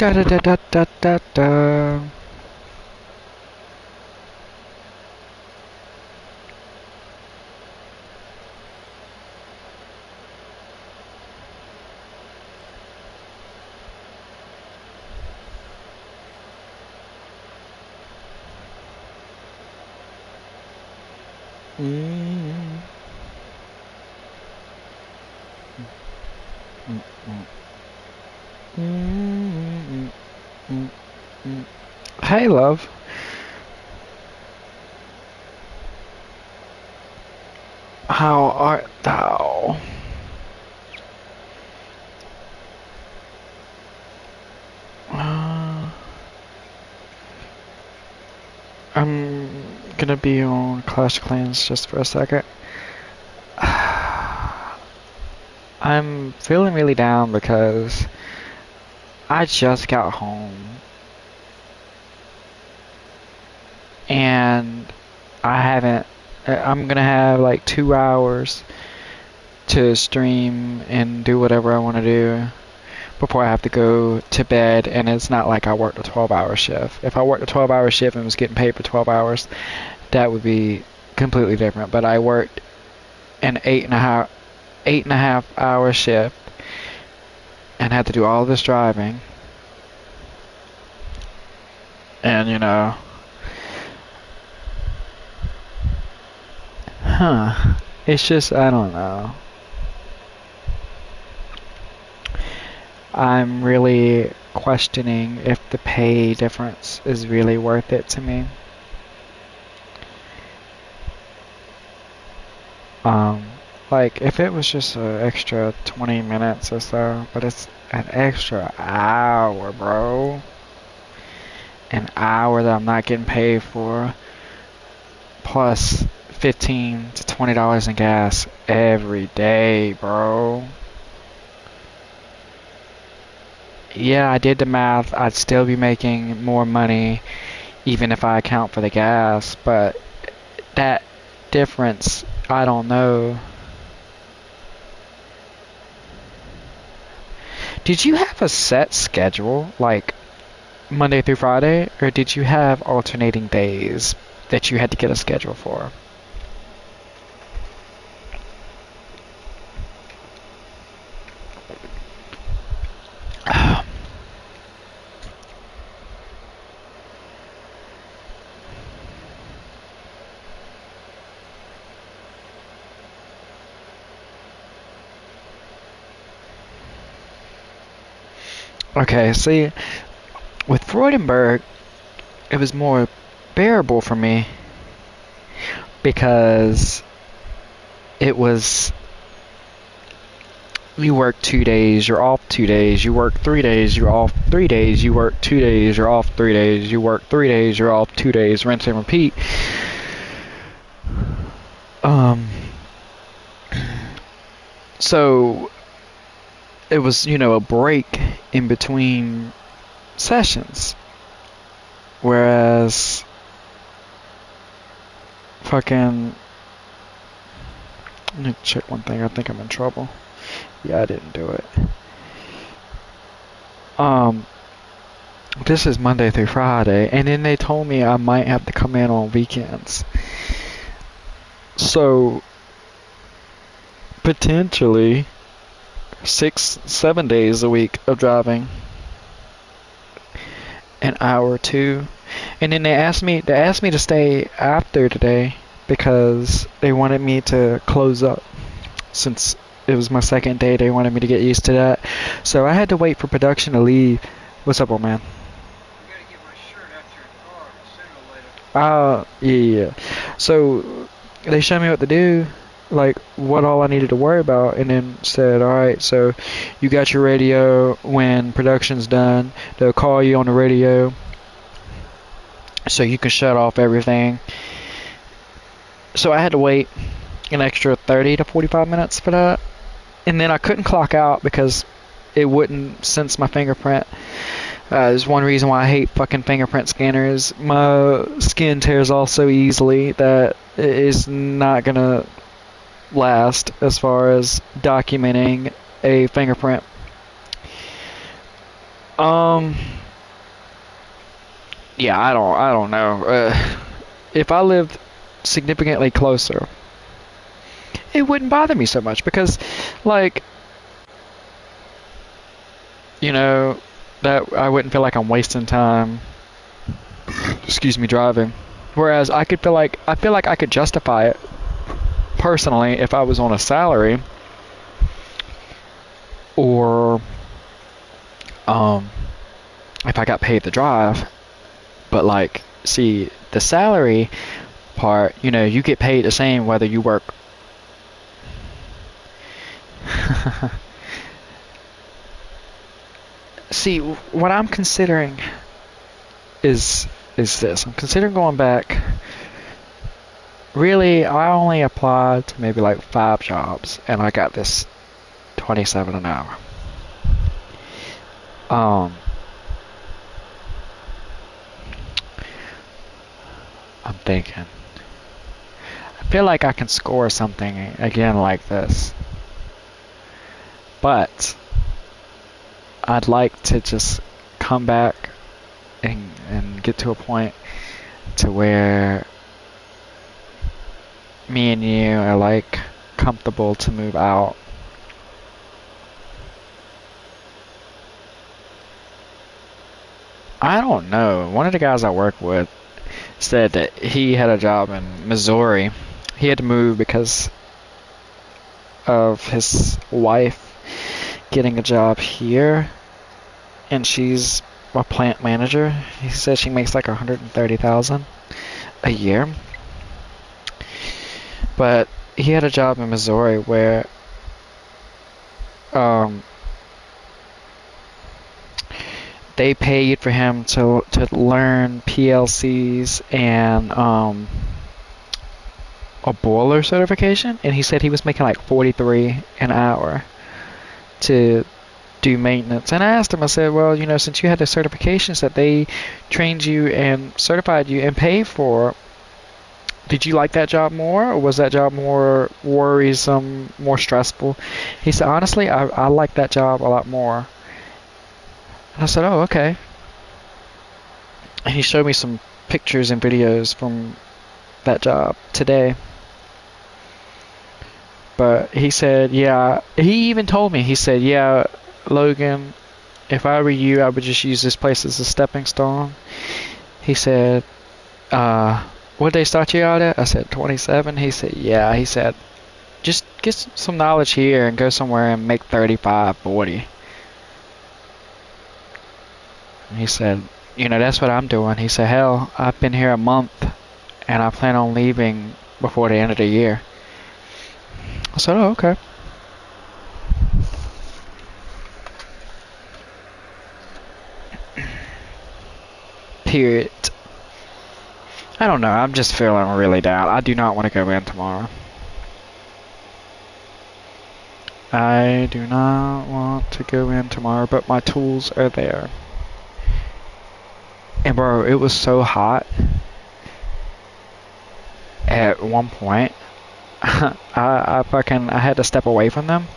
Da da da da da da da. Mm. Mm, mm, mm, mm, mm. Hey, love. How art thou? Uh, I'm gonna be on Clash of Clans just for a second. I'm feeling really down because I just got home and I haven't. I'm gonna have like 2 hours to stream and do whatever I want to do before I have to go to bed, and it's not like I worked a 12-hour shift. If I worked a 12-hour shift and was getting paid for 12 hours, that would be completely different. But I worked an 8.5 hour shift and had to do all this driving. And it's just, I don't know. I'm really questioning if the pay difference is really worth it to me. Like if it was just an extra 20 minutes or so, but it's an extra hour, bro. An hour that I'm not getting paid for, plus $15 to $20 in gas every day, bro. Yeah, I did the math. I'd still be making more money even if I account for the gas, but that difference, I don't know. Did you have a set schedule, like Monday through Friday, or did you have alternating days that you had to get a schedule for? Okay, see, with Freudenberg, it was more bearable for me because it was, you work 2 days, you're off 2 days, you work 3 days, you're off 3 days, you work 2 days, you're off 3 days, you work 3 days, you're off 2 days, rinse and repeat. So it was, a break in between sessions. Whereas fucking, let me check one thing. I think I'm in trouble. Yeah, I didn't do it. This is Monday through Friday, and then they told me I might have to come in on weekends. So potentially 6-7 days a week of driving, an hour or two, and then they asked me to stay after today because they wanted me to close up. Since it was my second day, they wanted me to get used to that. So I had to wait for production to leave. What's up, old man? I gotta get my shirt out your car. I'll send it later. Yeah. So they showed me what to do, like what all I needed to worry about, and then said, alright, so you got your radio. When production's done, they'll call you on the radio so you can shut off everything. So I had to wait an extra 30 to 45 minutes for that, and then I couldn't clock out because it wouldn't sense my fingerprint. There's one reason why I hate fucking fingerprint scanners. My skin tears off so easily that it is not gonna last as far as documenting a fingerprint. Um, yeah, I don't know. If I lived significantly closer, it wouldn't bother me so much because, like, you know, that I wouldn't feel like I'm wasting time. Excuse me, driving. Whereas I feel like I could justify it personally if I was on a salary or um if I got paid to drive. But like, see, the salary part, you get paid the same whether you work. See, what I'm considering is this. I'm considering going back. Really, I only applied to maybe like 5 jobs, and I got this 27 an hour. Um, I'm thinking. I feel like I can score something again like this, but I'd like to just come back and get to a point to where me and you are like comfortable to move out. I don't know. One of the guys I work with said that he had a job in Missouri. He had to move because of his wife getting a job here, and she's a plant manager. He said she makes like 130,000 a year. But he had a job in Missouri where um, they paid for him to learn PLCs and a boiler certification, and he said he was making like 43 an hour to do maintenance. And I asked him, I said, well, since you had the certifications that they trained you and certified you and paid for, did you like that job more, or was that job more worrisome, more stressful? He said, honestly, I like that job a lot more. And I said, oh, okay. And he showed me some pictures and videos from that job today. But he said, yeah, he even told me, he said, yeah, Logan, if I were you, I would just use this place as a stepping stone. He said, what did they start you out at? I said 27. He said, yeah. He said, just get some knowledge here and go somewhere and make 35, 40. And he said, that's what I'm doing. He said, hell, I've been here a month and I plan on leaving before the end of the year. I said, oh, okay. Period. I don't know. I'm just feeling really down. I do not want to go in tomorrow. I do not want to go in tomorrow, but my tools are there. And bro, it was so hot at one point. I had to step away from them.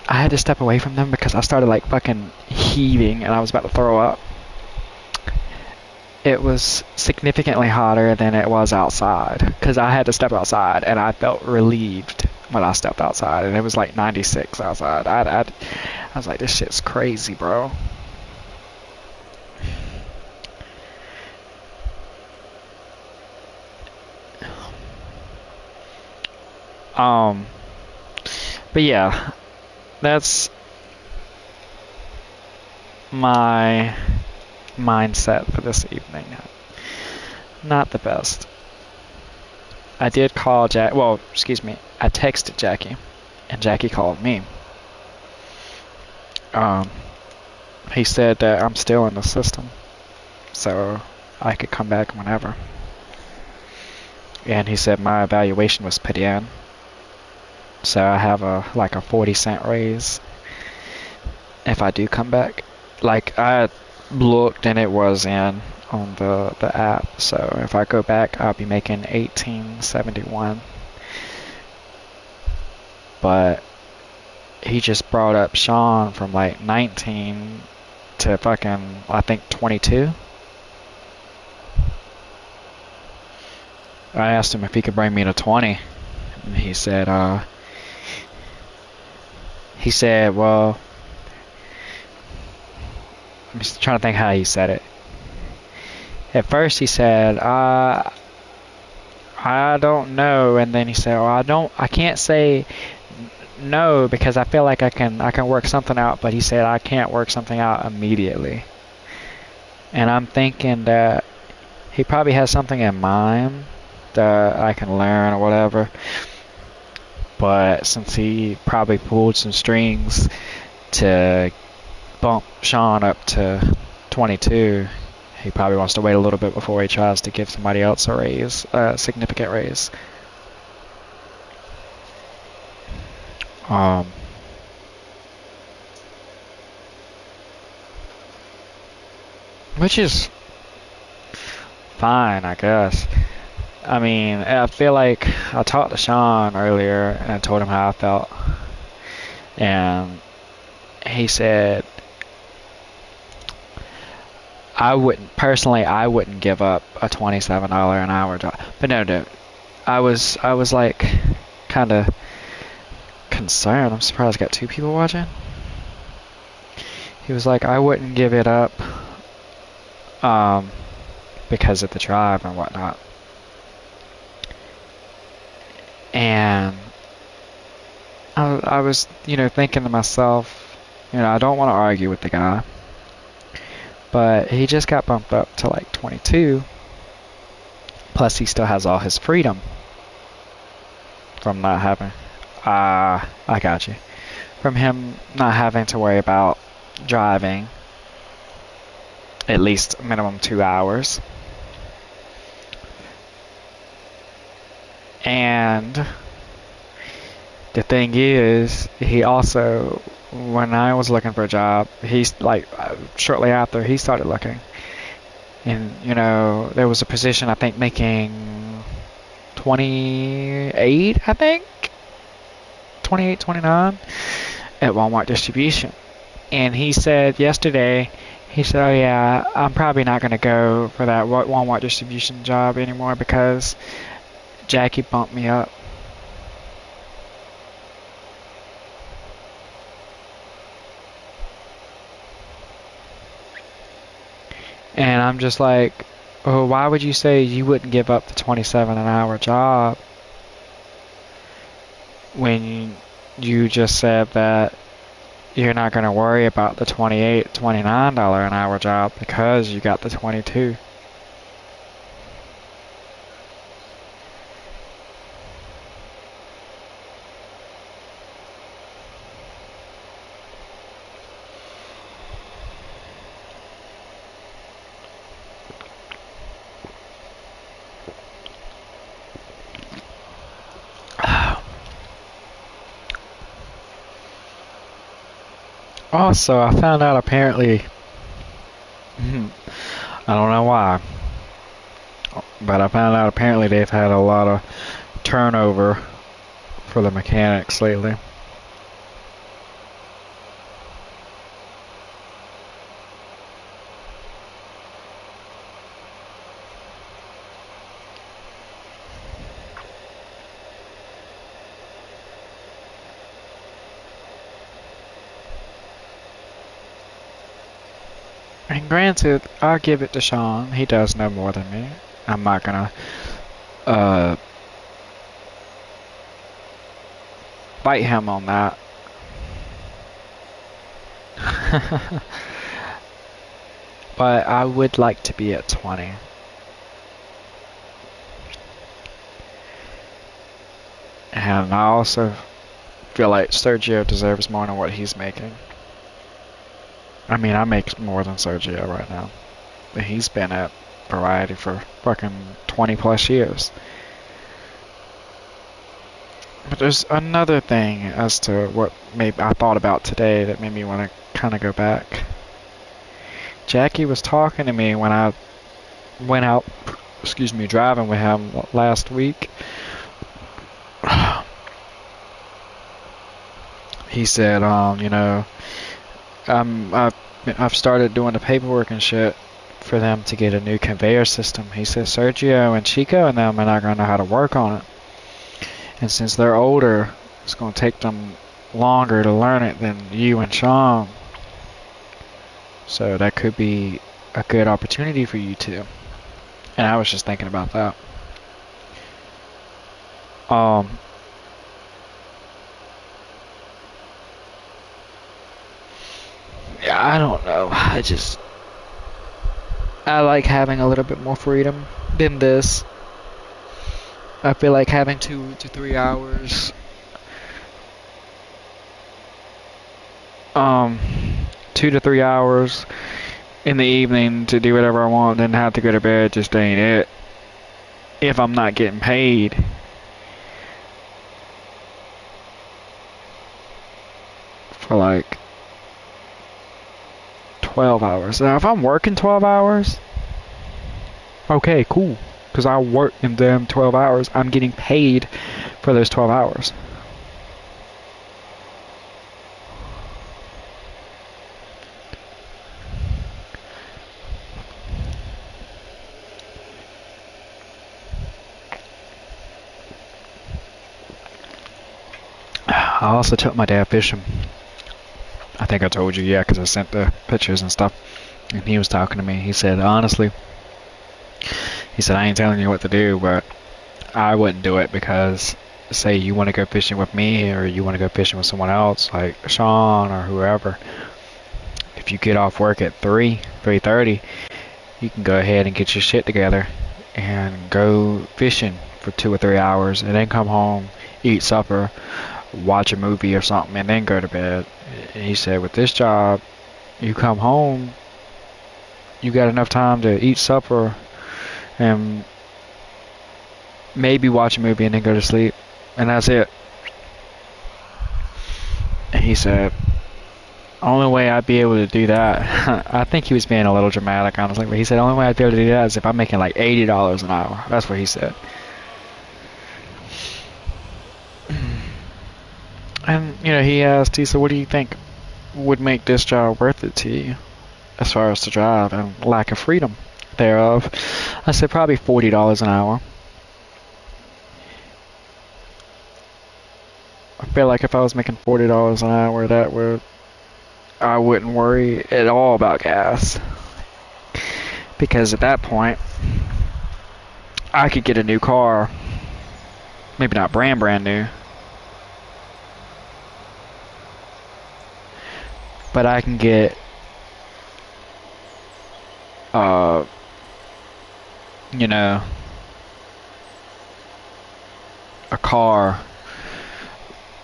I had to step away from them because I started like fucking heaving and I was about to throw up. It was significantly hotter than it was outside because I had to step outside and I felt relieved when I stepped outside, and it was like 96 outside. I was like, this shit's crazy, bro. But yeah, that's my mindset for this evening. Not the best. I did call Jack. Well, excuse me. I texted Jackie, and Jackie called me. He said that I'm still in the system, so I could come back whenever. And he said my evaluation was put in, so I have a 40-cent raise if I do come back. Like, I looked and it was in on the app, so if I go back I'll be making $18.71. But he just brought up Sean from like 19 to fucking, I think, 22. I asked him if he could bring me to 20. And he said, well, I'm just trying to think how he said it. At first he said, I don't know, and then he said, well, I can't say no because I feel like I can work something out, but he said I can't work something out immediately. And I'm thinking that he probably has something in mind that I can learn or whatever. But since he probably pulled some strings to bump Sean up to 22, he probably wants to wait a little bit before he tries to give somebody else a raise, a significant raise. Which is fine, I guess. I mean, I feel like I talked to Sean earlier and I told him how I felt. And he said, I wouldn't give up a $27 an hour job. But no, I was like kind of concerned. I'm surprised I got 2 people watching. He was like, I wouldn't give it up because of the drive and whatnot. And I was, thinking to myself, I don't want to argue with the guy. But he just got bumped up to like 22. Plus, he still has all his freedom from not having. I got you. From him not having to worry about driving at least minimum 2 hours. And the thing is, he also, when I was looking for a job, he's like, shortly after he started looking. And, there was a position, I think, making 28, I think? 28, 29 at Walmart Distribution. And he said yesterday, oh yeah, I'm probably not going to go for that Walmart Distribution job anymore because Jackie bumped me up. And I'm just like, oh, why would you say you wouldn't give up the 27 an hour job when you just said that you're not going to worry about the $28, $29 an hour job because you got the 22? Also, I found out apparently, I don't know why, but I found out apparently they've had a lot of turnover for the mechanics lately. And granted, I'll give it to Sean. He does know more than me. I'm not gonna fight him on that. But I would like to be at 20. And I also feel like Sergio deserves more than what he's making. I mean, I make more than Sergio right now. He's been at Variety for fucking 20 plus years. But there's another thing as to what maybe I thought about today that made me want to kind of go back. Jackie was talking to me when I went out, driving with him last week. he said, you know, I've started doing the paperwork and shit for them to get a new conveyor system. He said Sergio and Chico and them are not gonna know how to work on it, and since they're older, it's gonna take them longer to learn it than you and Sean. So that could be a good opportunity for you two. And I was just thinking about that. Um, yeah, I don't know. I like having a little bit more freedom than this. I feel like having 2 to 3 hours, um, 2 to 3 hours in the evening to do whatever I want, then have to go to bed just ain't it. If I'm not getting paid. For like 12 hours. Now, if I'm working 12 hours, okay, cool. Because I work in them 12 hours. I'm getting paid for those 12 hours. I also took my dad fishing. I think I told you, yeah, because I sent the pictures and stuff. And he was talking to me. He said, honestly, he said, I ain't telling you what to do, but I wouldn't do it because, say, you want to go fishing with me or you want to go fishing with someone else, like Sean or whoever. If you get off work at 3:30, you can go ahead and get your shit together and go fishing for 2 or 3 hours and then come home, eat supper, watch a movie or something, and then go to bed. And he said, with this job, you come home, you got enough time to eat supper and maybe watch a movie and then go to sleep, and that's it. And he said, only way I'd be able to do that, I think he was being a little dramatic, honestly, but he said, only way I'd be able to do that is if I'm making like $80 an hour. That's what he said. And, you know, he asked, he said, what do you think would make this job worth it to you as far as the job and lack of freedom thereof? I said, probably $40 an hour. I feel like if I was making $40 an hour, I wouldn't worry at all about gas. Because at that point, I could get a new car. Maybe not brand new. But I can get, you know, a car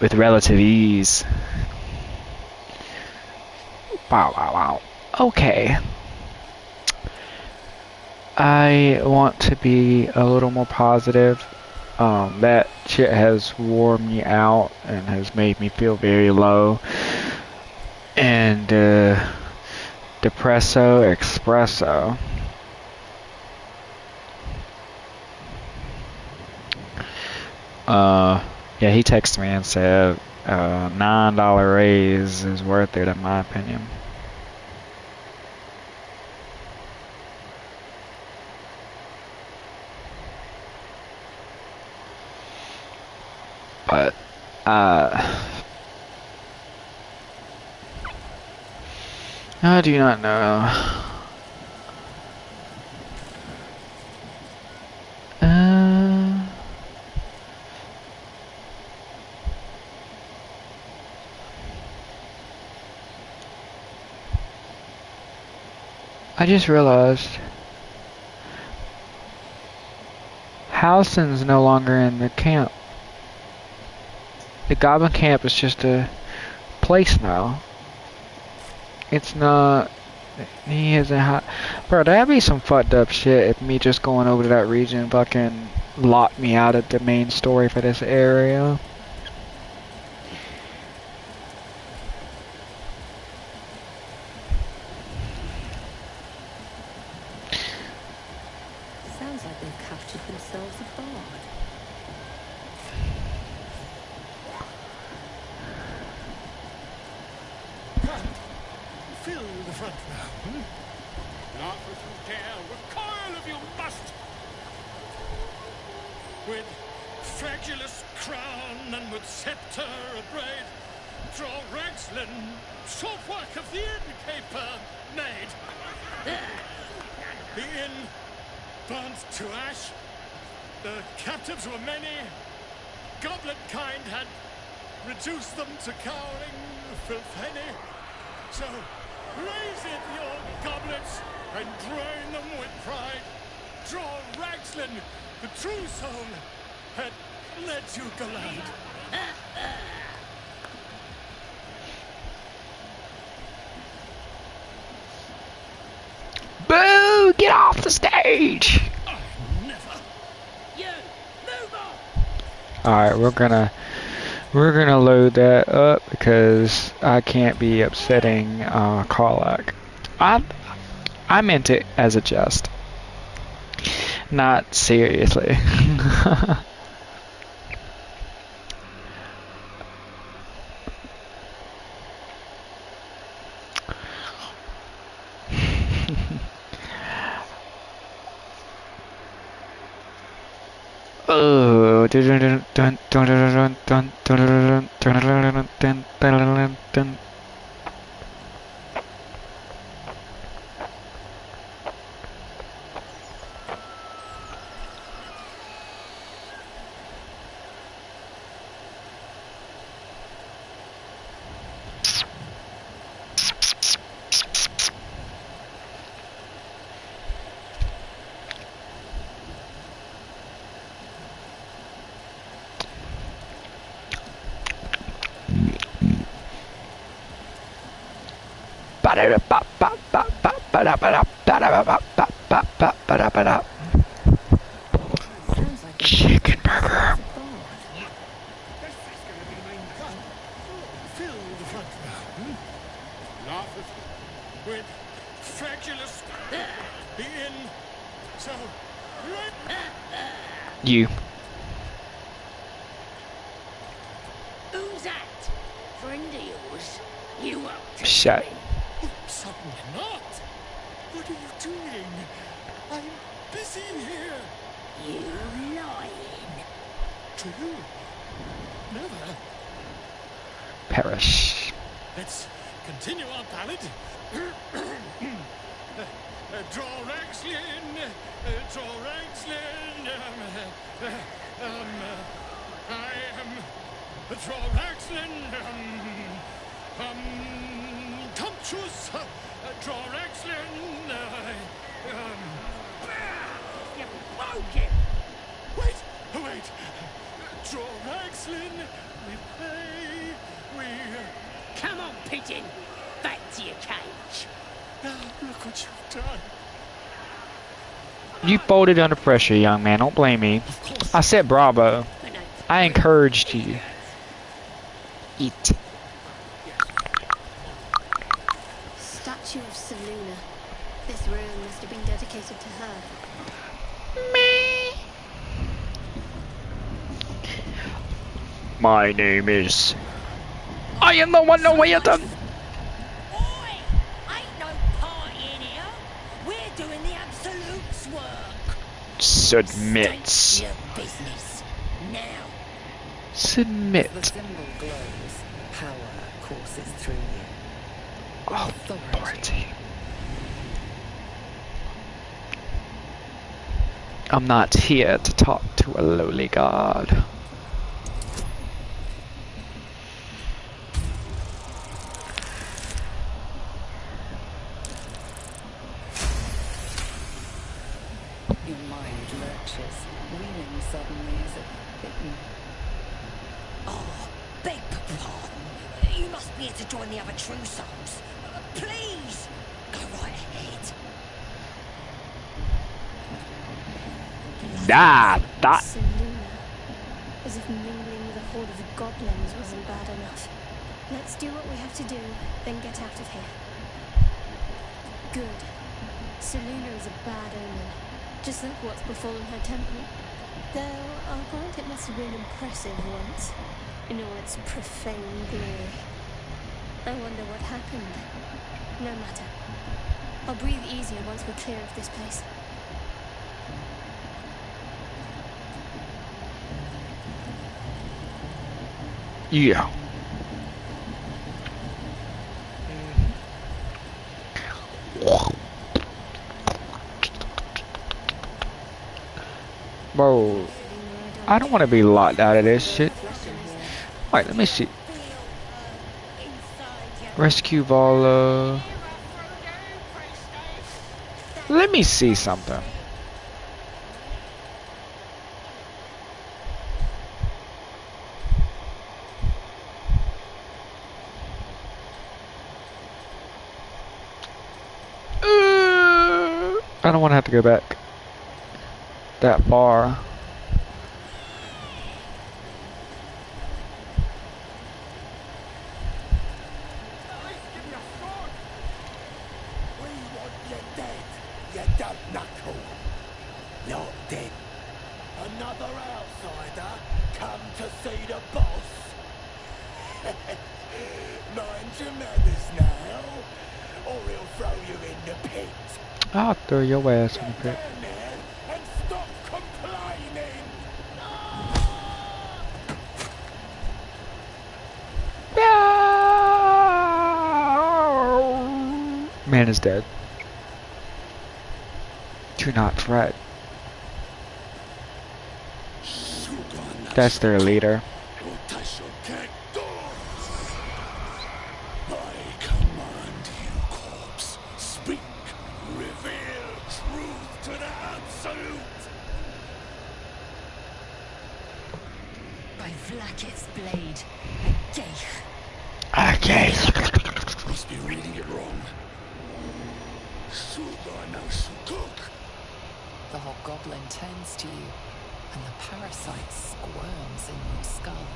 with relative ease. Wow. Okay. I want to be a little more positive. That shit has wore me out and has made me feel very low. And depresso espresso. Yeah, he texted me and said $9 raise is worth it in my opinion. But I do not know. I just realized Houston's no longer in the camp. The Goblin Camp is just a place now. It's not. He isn't hot. Bro, that'd be some fucked up shit if me just going over to that region fucking locked me out of the main story for this area. Sounds like they've captured themselves a bard. Laugh if you dare, recoil if you must. With fragilus crown and with sceptre abraid, draw Ragslin, short work of the innkeeper made. The inn burnt to ash, the captives were many, goblet kind had reduced them to cowering filtheny. So raise it, your goblets, and drain them with pride. Draw Ragslin, the true soul, had led you gallant. Boo! Get off the stage! I never. You, move on! Alright, we're gonna load that up because I can't be upsetting Karlak. I meant it as a jest. Not seriously. Oh, chicken burger. Fill the front row. Laugh with fragilus. The inn. So You. Who's that? Friend of yours? You won't. Shut. certainly not. What are you doing? I'm busy here. You lying. True. Never. Perish. Let's continue our ballad. Draw Ragslin, draw Ragslin. I am draw Ragslin. Contemptuous. Draw Ragslin. You broke him. Wait. Draw Ragslin. We pay. We. Come on, pigeon. Back to your cage. Now look what you've done. You folded under pressure, young man. Don't blame me. I said bravo. I encouraged you. Eat. Statue of Seluna. This room must have been dedicated to her. My name is... I am the one with them. Oi! Ain't no party in here. We're doing the Absolute's work. Submit. State your business. Now. Submit. The symbol glows. Power courses through you. Authority. I'm not here to talk to a lowly god. Your mind lurches, reeling suddenly as if bitten. Oh, beg pardon. You must be here to join the other true souls. Please, go right ahead. That. Seluna. As if mingling with a horde of goblins wasn't bad enough. Let's do what we have to do, then get out of here. Good. Seluna is a bad omen. Just like what's befallen her temple. Though, I'll grant it must have been impressive once. In all its profane glory. I wonder what happened. No matter. I'll breathe easier once we're clear of this place. Yeah. Bro, I don't want to be locked out of this shit. Wait, let me see. Rescue Vala. Let me see something. I don't want to have to go back that far. I'll throw your ass in the pit. Man is dead. Do not fret. That's their leader. Must be reading it wrong. The hobgoblin turns to you, and the parasite squirms in your skull.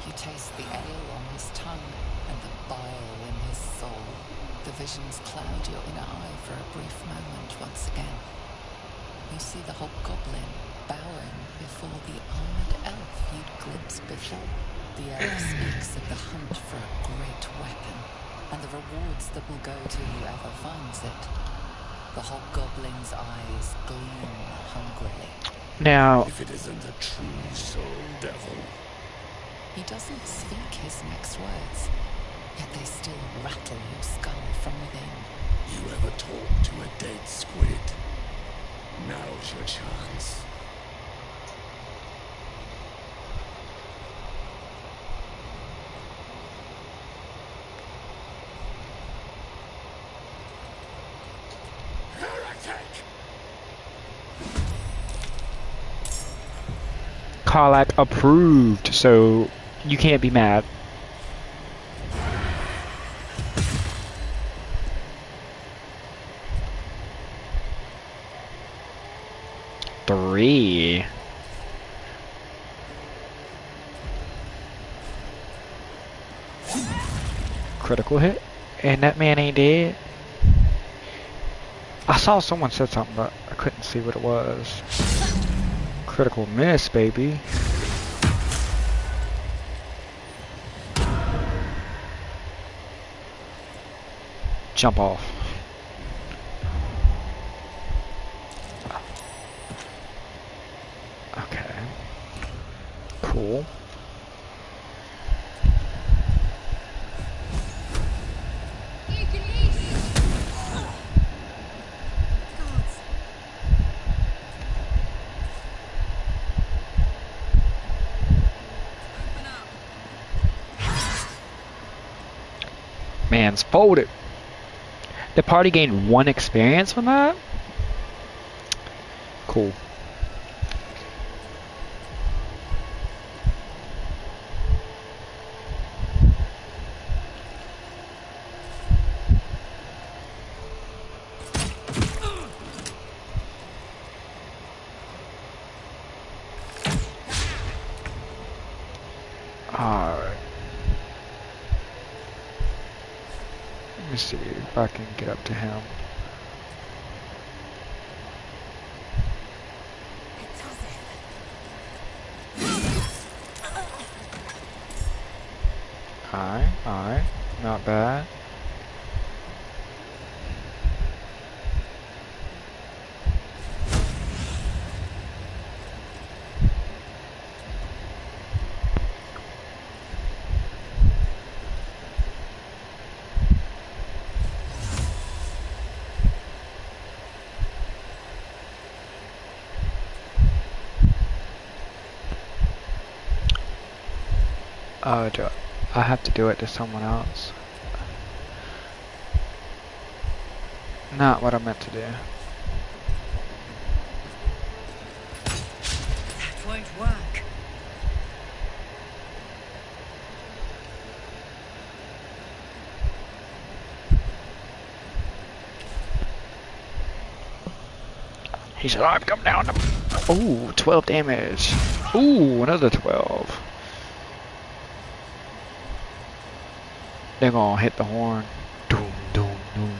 You taste the ale on his tongue and the bile in his soul. The visions cloud your inner eye for a brief moment once again. You see the hobgoblin bowing before the armored elf you'd glimpsed before. The elf speaks of the hunt for a great weapon and the rewards that will go to whoever finds it. The hobgoblin's eyes gleam hungrily. Now, if it isn't a true soul devil. He doesn't speak his next words, yet they still rattle your skull from within. You ever talk to a dead squid? Now's your chance. Karlak approved, so you can't be mad. Three. Critical hit, and that man ain't dead. I saw someone said something, but I couldn't see what it was. Critical miss, baby. Jump off. Okay. Cool. Man's folded. The party gained 1 experience from that? Cool. Alright. Let me see if I can get up to him. Alright, not bad. Oh, do I have to do it to someone else? Not what I meant to do. That won't work. He said, I've come down to... Ooh, 12 damage. Ooh, another 12. They're gonna hit the horn. Doom, doom, doom.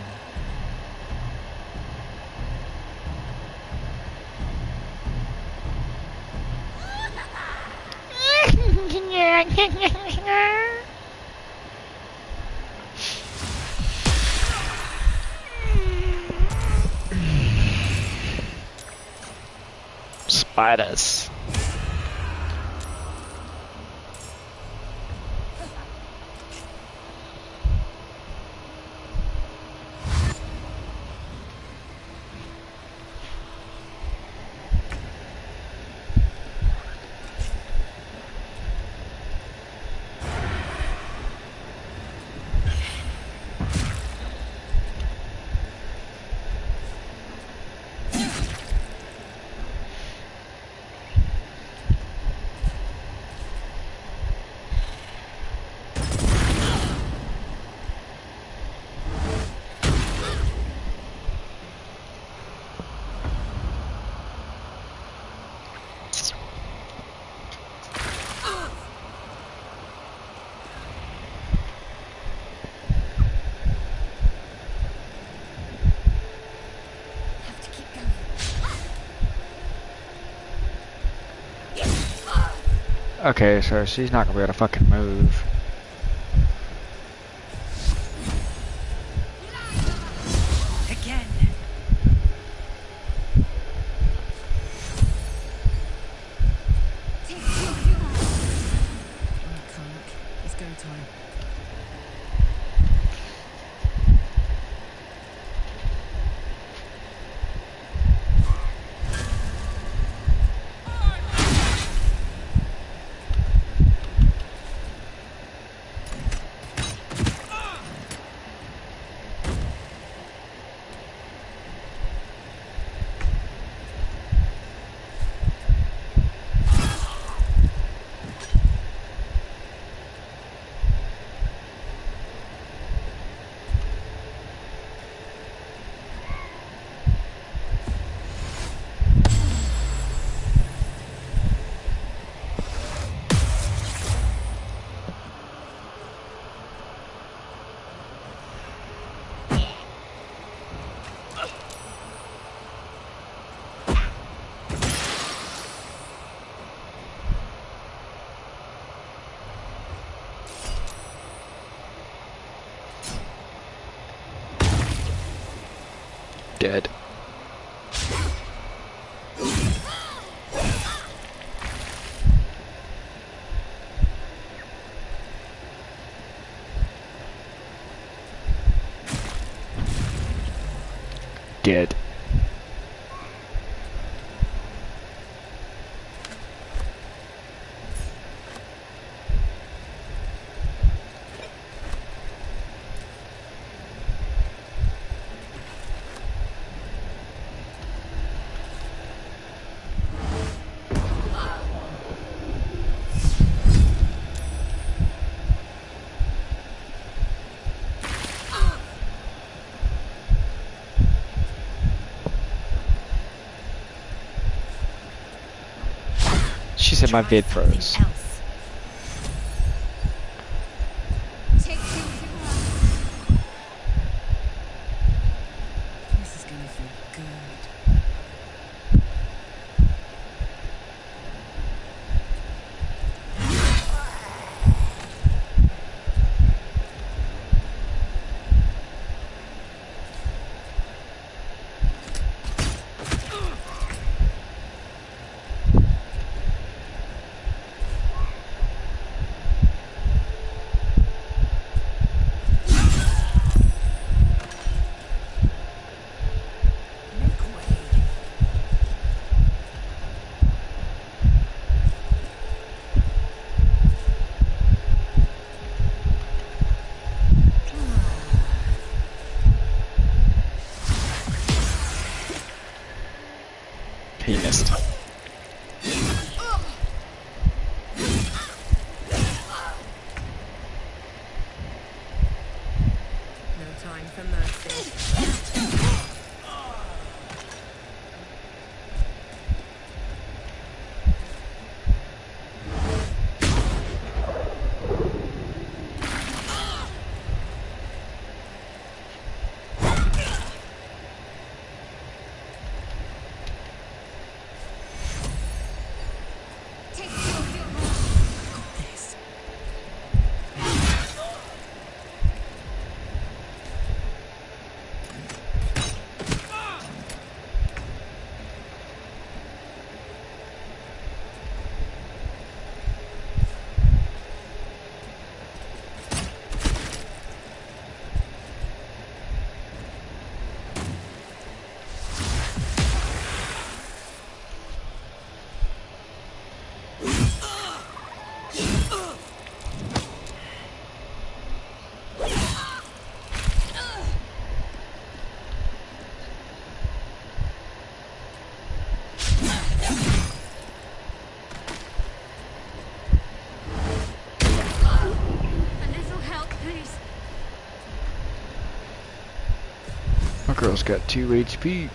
Spiders. Have to keep going. Okay, so she's not gonna be able to fucking move. Again. It's go time. Dead. Dead. She said my vid froze. This is gonna feel good. He missed. No time for mercy. Got this. A little help, please. My girl's got 2 HP.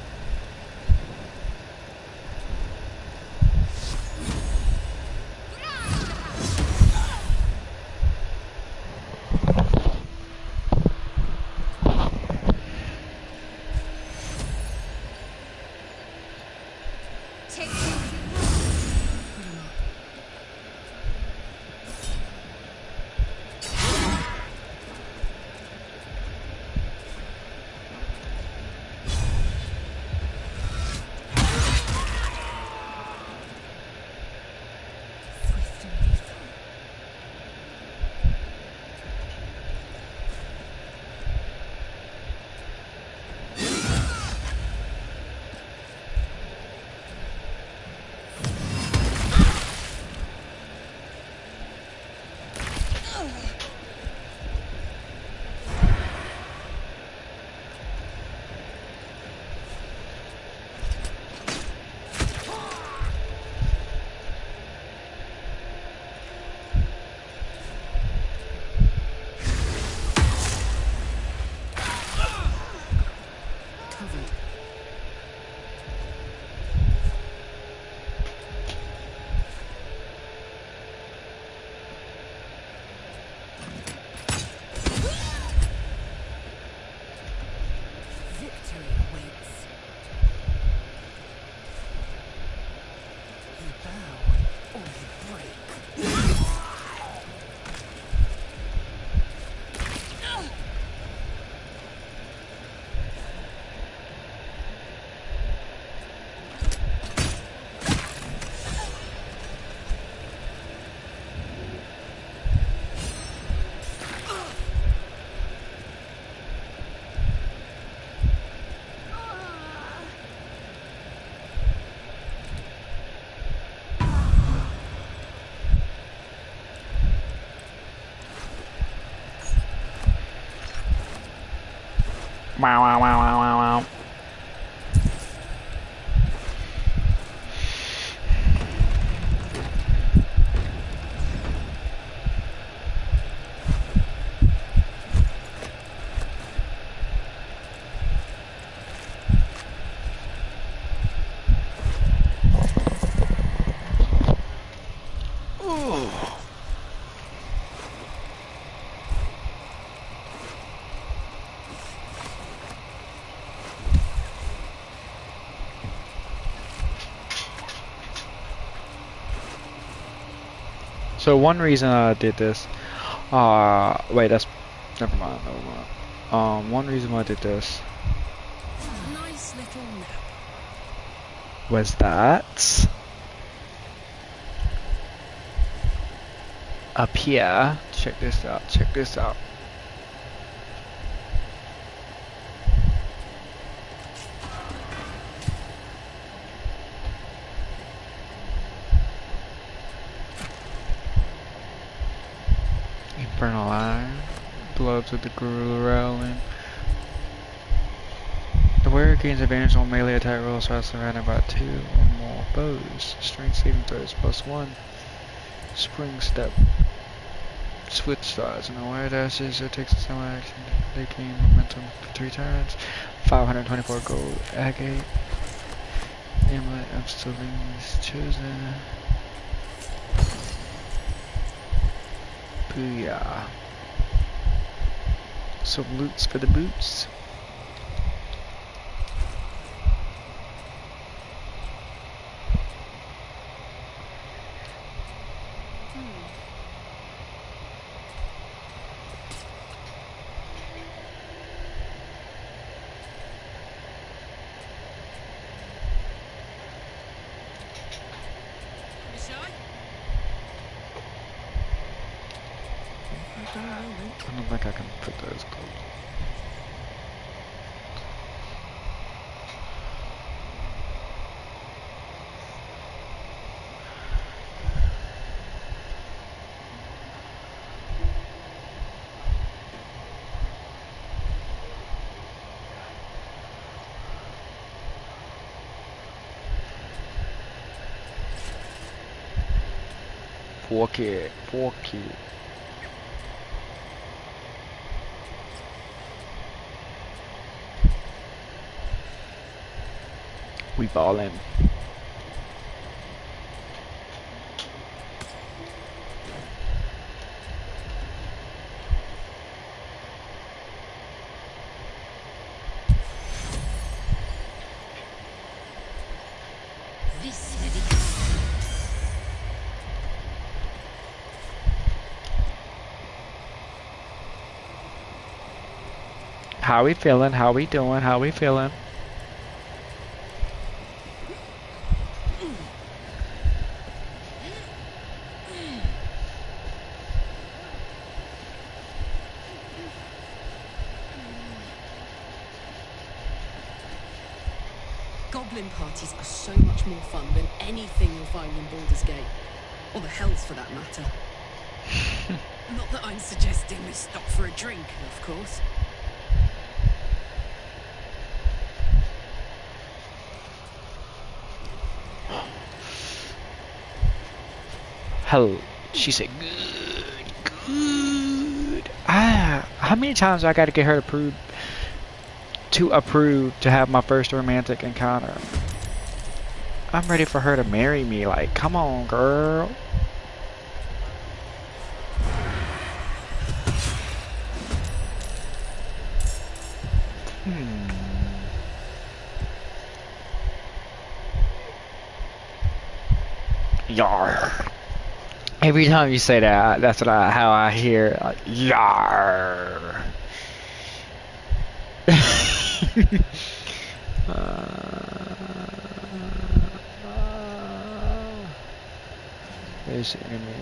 Swift and lethal. Covered. Victory awaits. You bow or you break. Wow, wow, wow, wow, wow, wow. So one reason I did this, wait, that's, never mind, never mind. One reason why I did this Nice little nap. was that up here, check this out, check this out. Infernal Iron, Gloves of the Gorilla Rowling. Warrior gains advantage on melee attack rolls while surrounded by 2 or more foes. Strength saving throws +1. Spring step. Switch styles and aware dashes. It takes a similar action. They gain momentum for 3 turns. 524 gold. Agate. Amulet of Celine's chosen. Booyah. Some loots for the boots. I don't think I can put those close. Fork it, fork it. We ballin'. This heavy. How we feeling? How we doing? How we feeling? Goblin parties are so much more fun than anything you'll find in Baldur's Gate. Or the Hells, for that matter. Not that I'm suggesting we stop for a drink, of course. Hello. She said good, good. Ah, how many times I gotta get her to approve to have my first romantic encounter? I'm ready for her to marry me. Like, come on, girl. Yar. Every time you say that, that's what how I hear. Like, yar. Is it gonna be,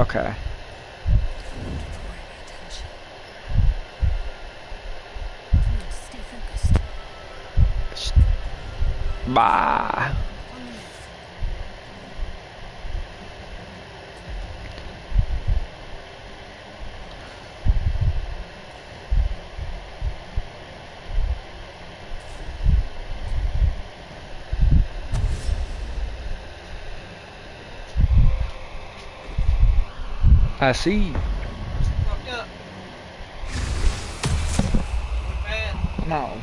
okay. Stay focused. Bah. I see. No.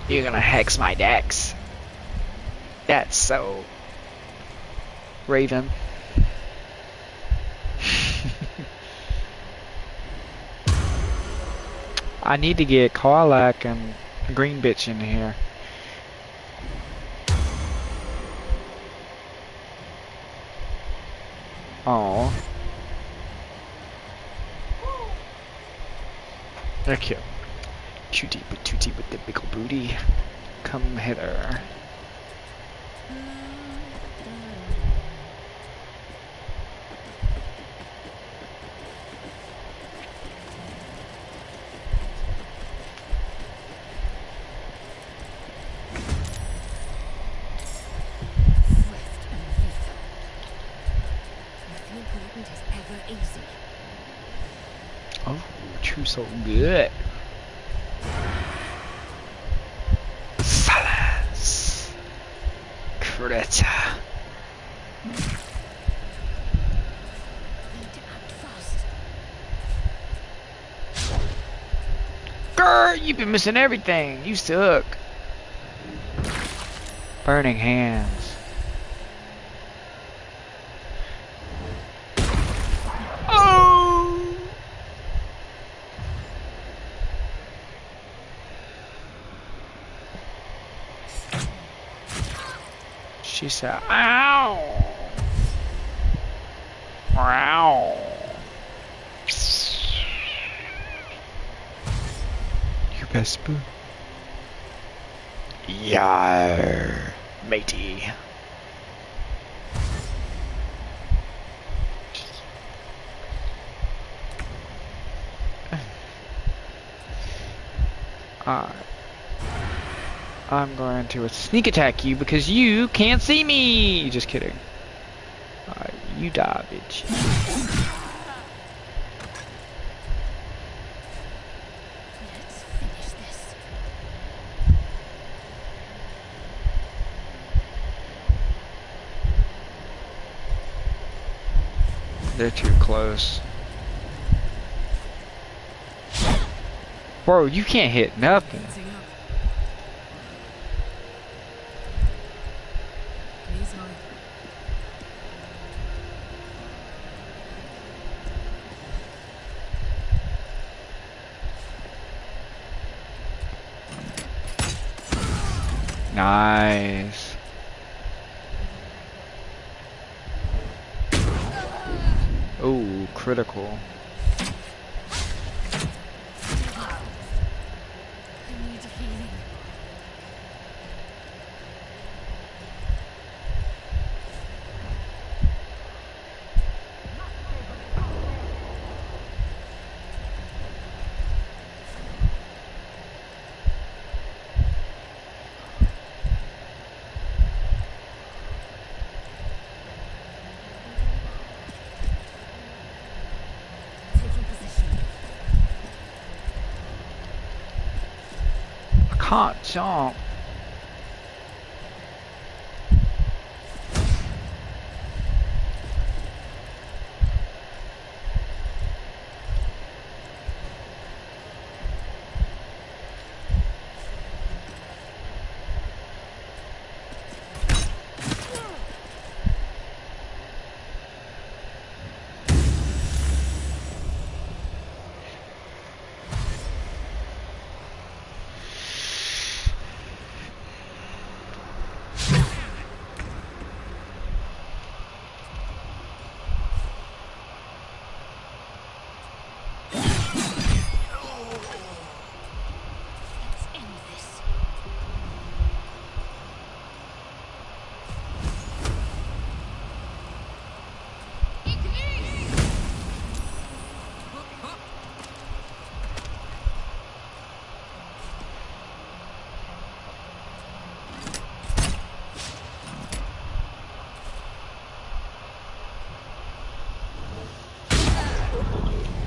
You're gonna hex my decks. That's so Raven. I need to get Karlak and Green Bitch in here. Oh. They're cute. Cutie but tootie with the big ol' booty. Come hither. true soul. Good. Silence. Critter. Need to act fast. Grr, you've been missing everything. You suck. Burning hands. Oh! She said, ow! Ow! You best spoon. Yar, matey. Alright. I'm going to sneak attack you because you can't see me! Just kidding. Alright, you die, bitch. Let's finish this. They're too close. Bro, you can't hit nothing. Getting up. Knees high. Nice. Oh, critical. I need healing. Taking position. I can't jump. Let's end this.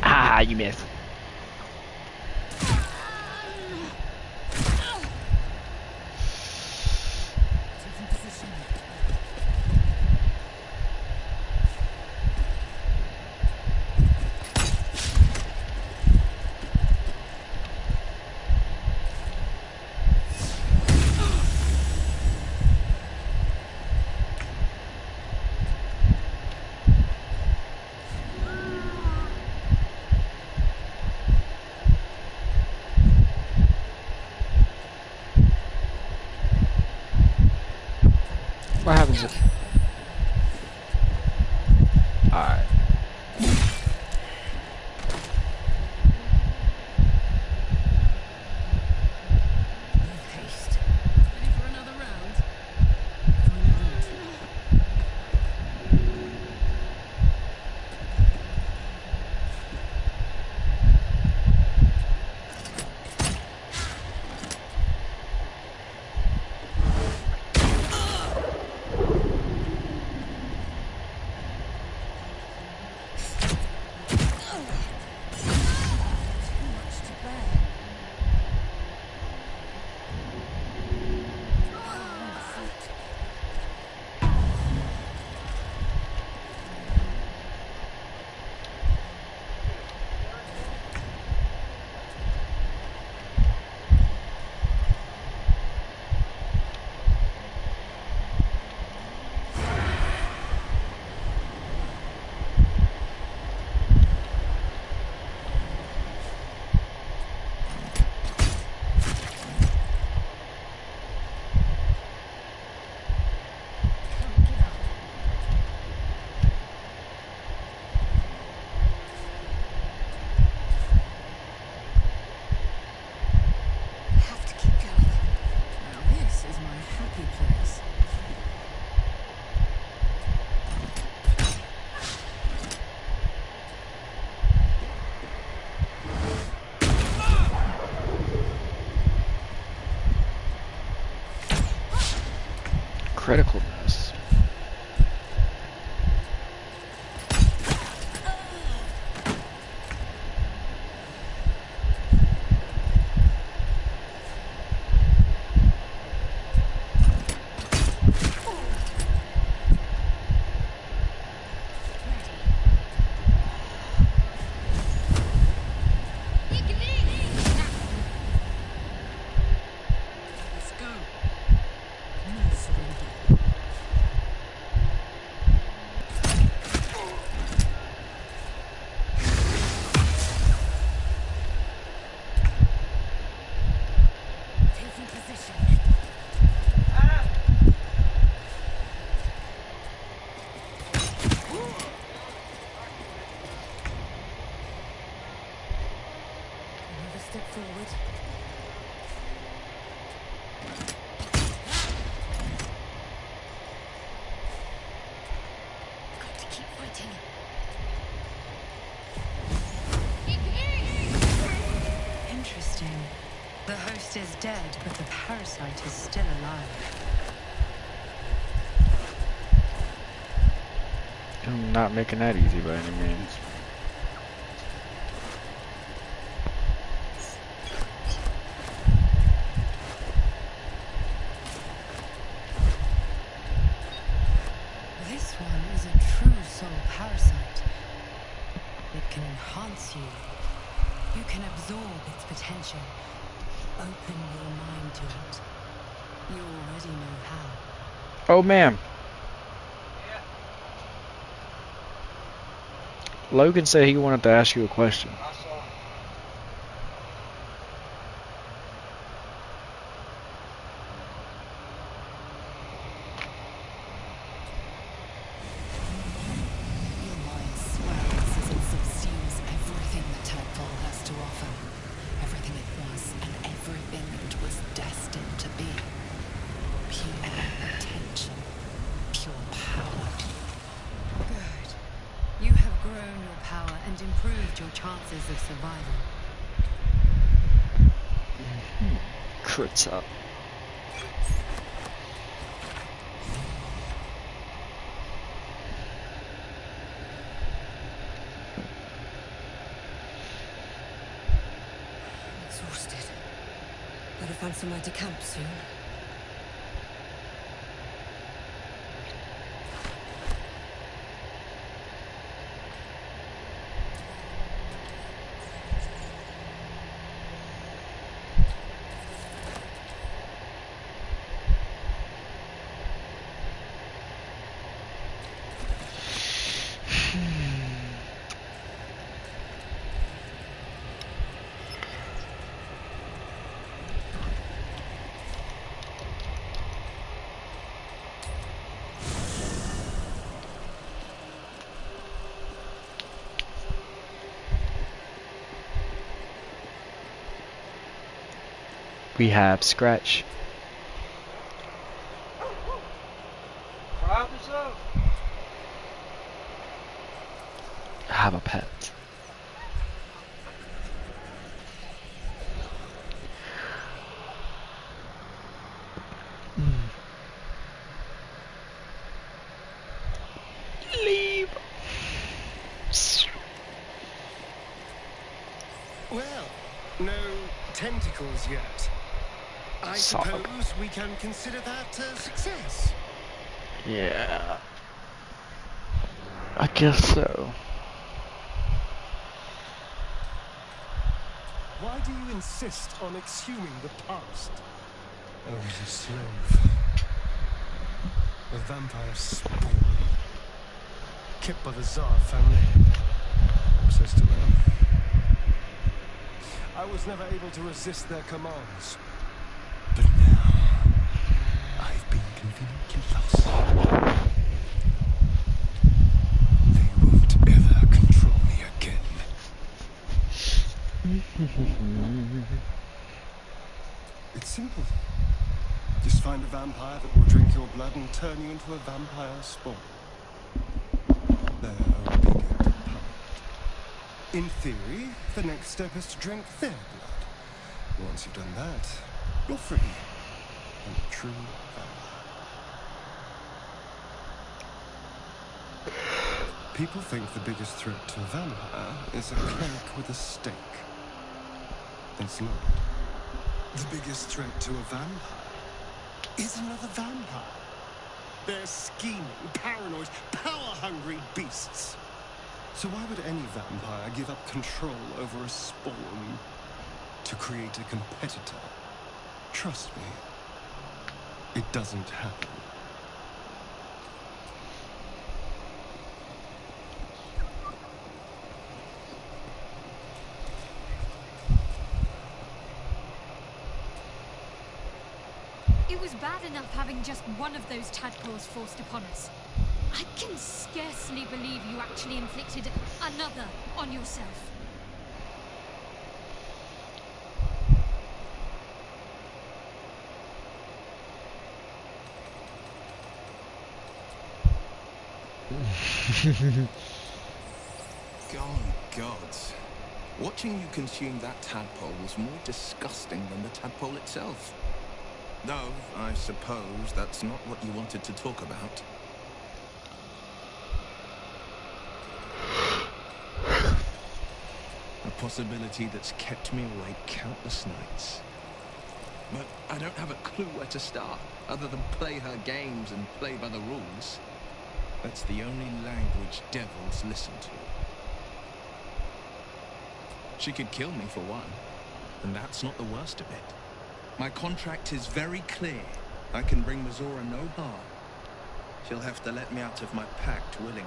Ah, you missed. Taking position. What happens if... Alright. No haste. Ready for another round? Final round. criticalness. Let's go. No surrender. Taking position. Another step forward. Got to keep fighting. Interesting. The host is dead, but the parasite is still alive. I'm not making that easy by any means. This one is a true soul parasite. It can enhance you. You can absorb its potential. Open your mind to it. You already know how. Oh, man. Logan said he wanted to ask you a question. Your mind swells as it subsumes everything the temple has to offer. Everything it was and everything it was destined to be. Pure attention. Pure power. Good. You have grown your power and improved your chances of survival. Crits up. Exhausted. Better find somewhere to camp soon. We have Scratch. Have a pet. Leave. Well, no tentacles yet. I Solid. suppose we can consider that a success. Yeah. I guess so. Why do you insist on exhuming the past? Oh, it is slave. A vampire spawn. Kept by the Tsar family. Access to them. I was never able to resist their commands. But now, I've been conveniently lost. They won't ever control me again. It's simple. Just find a vampire that will drink your blood and turn you into a vampire spawn. They're obedient and pumped. In theory, the next step is to drink their blood. Once you've done that, you're free. And a true vampire. People think the biggest threat to a vampire is a cleric with a stake. It's not. The biggest threat to a vampire is another vampire. They're scheming, paranoid, power-hungry beasts. So why would any vampire give up control over a spawn to create a competitor? Trust me, it doesn't happen. It was bad enough having just one of those tadpoles forced upon us. I can scarcely believe you actually inflicted another on yourself. Oh, gods. Watching you consume that tadpole was more disgusting than the tadpole itself. Though, I suppose that's not what you wanted to talk about. A possibility that's kept me awake countless nights. But I don't have a clue where to start, other than play her games and play by the rules. That's the only language devils listen to. She could kill me for one, and that's not the worst of it. My contract is very clear. I can bring Mazora no harm. She'll have to let me out of my pact willingly.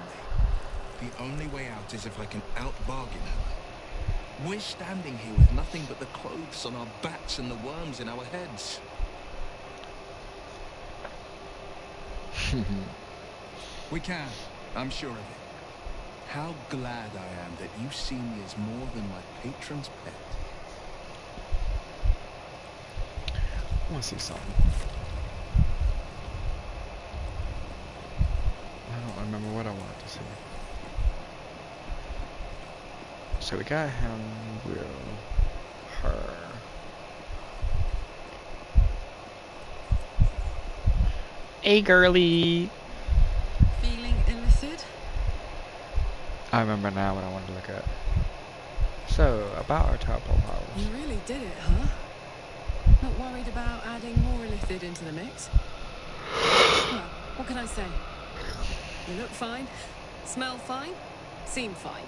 The only way out is if I can out-bargain her. We're standing here with nothing but the clothes on our backs and the worms in our heads. We can, I'm sure of it. How glad I am that you see me as more than my patron's pet. I want to see something. I don't remember what I wanted to see. So we got him, Will, her. Hey, girly. Feeling illicit? I remember now what I wanted to look at. So, about our tadpole powers. You really did it, huh? Not worried about adding more illithid into the mix? Well, what can I say? You look fine, smell fine, seem fine.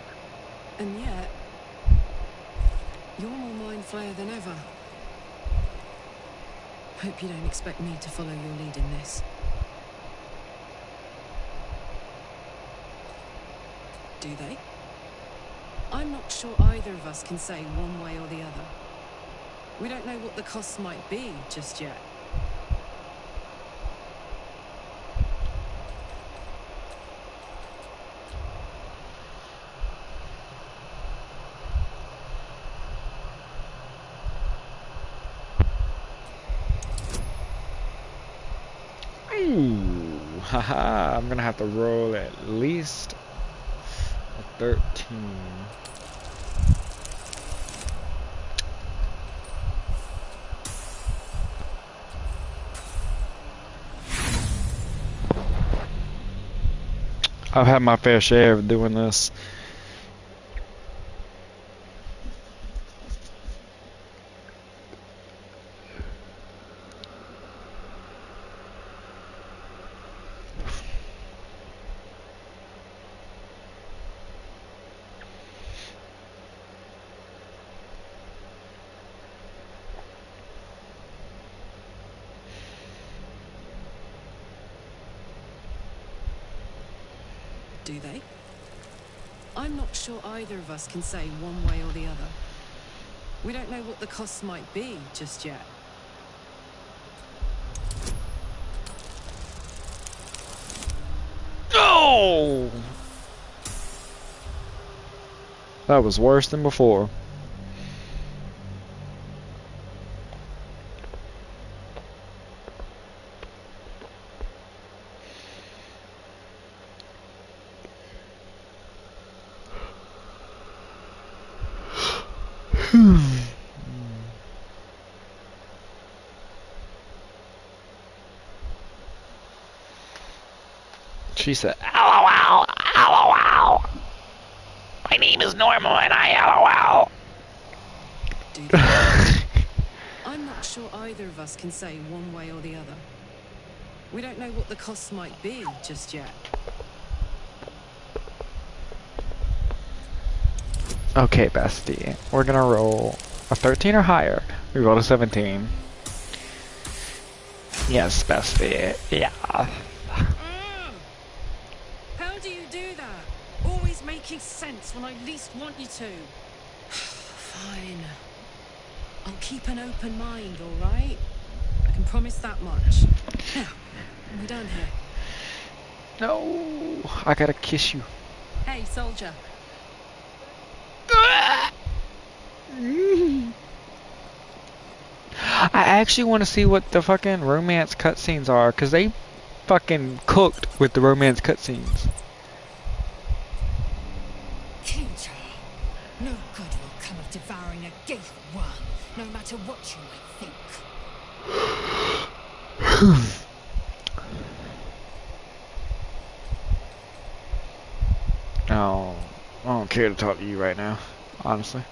And yet, you're more mind flayer than ever. Hope you don't expect me to follow your lead in this. Do they? I'm not sure either of us can say one way or the other. We don't know what the costs might be just yet. Ooh, haha, I'm gonna have to roll at least a 13. I've had my fair share of doing this. Do they? I'm not sure either of us can say one way or the other. We don't know what the costs might be just yet. Oh! That was worse than before. She said, "Ow, ow, ow, ow, ow." My name is Normal and I LOL. Do that. I'm not sure either of us can say one way or the other. We don't know what the costs might be just yet. Okay, bestie. We're gonna roll a 13 or higher. We rolled a 17. Yes, bestie. Yeah. How do you do that? Always making sense when I least want you to. Fine. I'll keep an open mind, all right? I can promise that much. Now, we're done here. No, I gotta kiss you. Hey, soldier. I actually want to see what the fucking romance cutscenes are, cause they fucking cooked with the romance cutscenes. Kinta, no good will come of devouring a gate worm, no matter what you might think. Oh, I don't care to talk to you right now, honestly.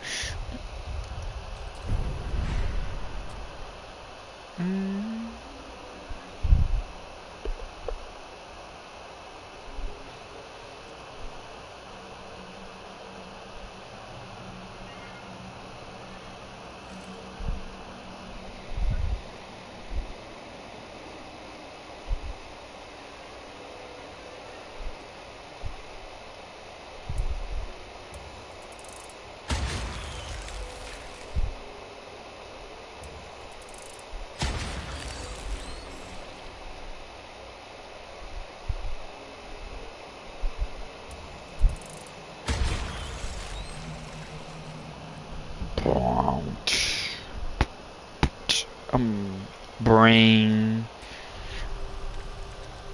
Brain.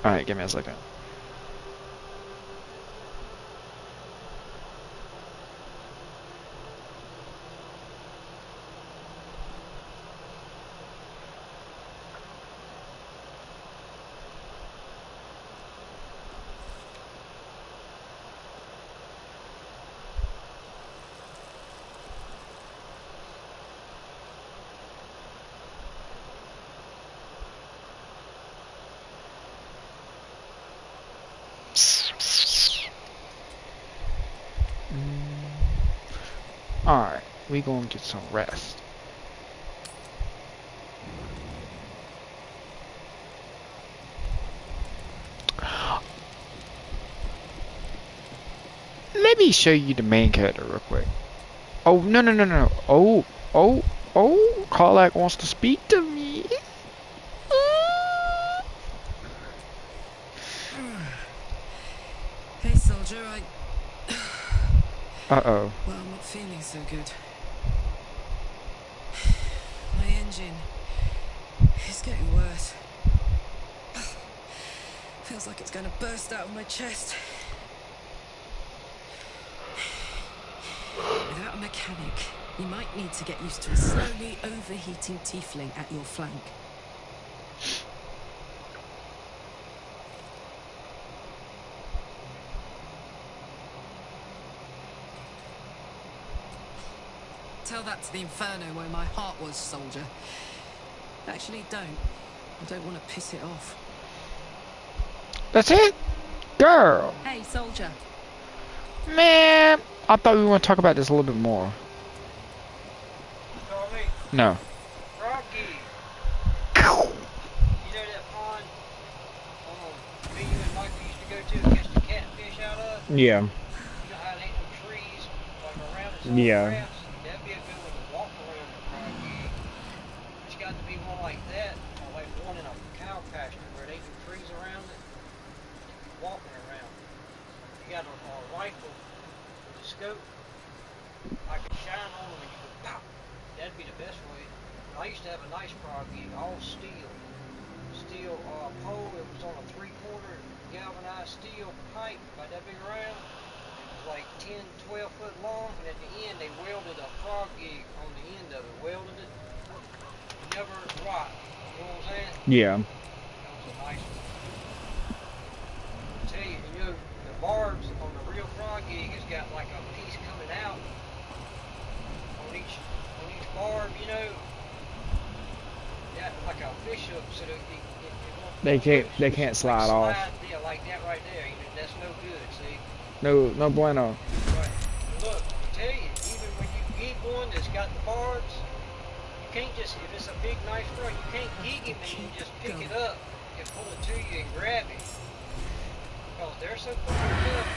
Alright, give me a second. Alright, we gonna get some rest. Let me show you the main character real quick. Oh, no. Oh, Karlach wants to speak to me. Hey, soldier, Uh-oh. Well, I'm not feeling so good. My engine is getting worse. Feels like it's going to burst out of my chest. Without a mechanic, you might need to get used to a slowly overheating tiefling at your flank. Tell that to the inferno where my heart was, soldier. Actually, don't. I don't want to piss it off. That's it? Girl! Hey, soldier. Man, I thought we were going to talk about this a little bit more. No. Rocky. You know that pond me, you and Michael used to go to and catch the catfish out of? Yeah. You know how it ain't no trees like around it? Yeah. Grass? That'd be a good one to walk around the Rocky. It's got to be one like that, or like one in a cow pasture where there ain't no trees around it. Walking around. You got a rifle with a scope. I could shine on them and you could pop. That'd be the best way. I used to have a nice frog gig, all steel. Steel pole, it was on a 3/4 galvanized steel pipe, about that big around. It was like 10, 12 foot long, and at the end they welded a frog gig on the end of it. Welded it. Never rot. You know what I'm saying? Yeah. That was a nice one. I tell you, the barbs on the real frog gig has got like a piece fish up so that it won't They pull can't. loose. They can't Like slide off. Yeah, like that right there. You know, that's no good. See. No, no bueno. Right. Look, I tell you, even when you gig one that's got the barbs, you can't just, if it's a big, nice frog, you can't gig him and you just pick it up and pull it to you and grab it. Because they're so fucking tough.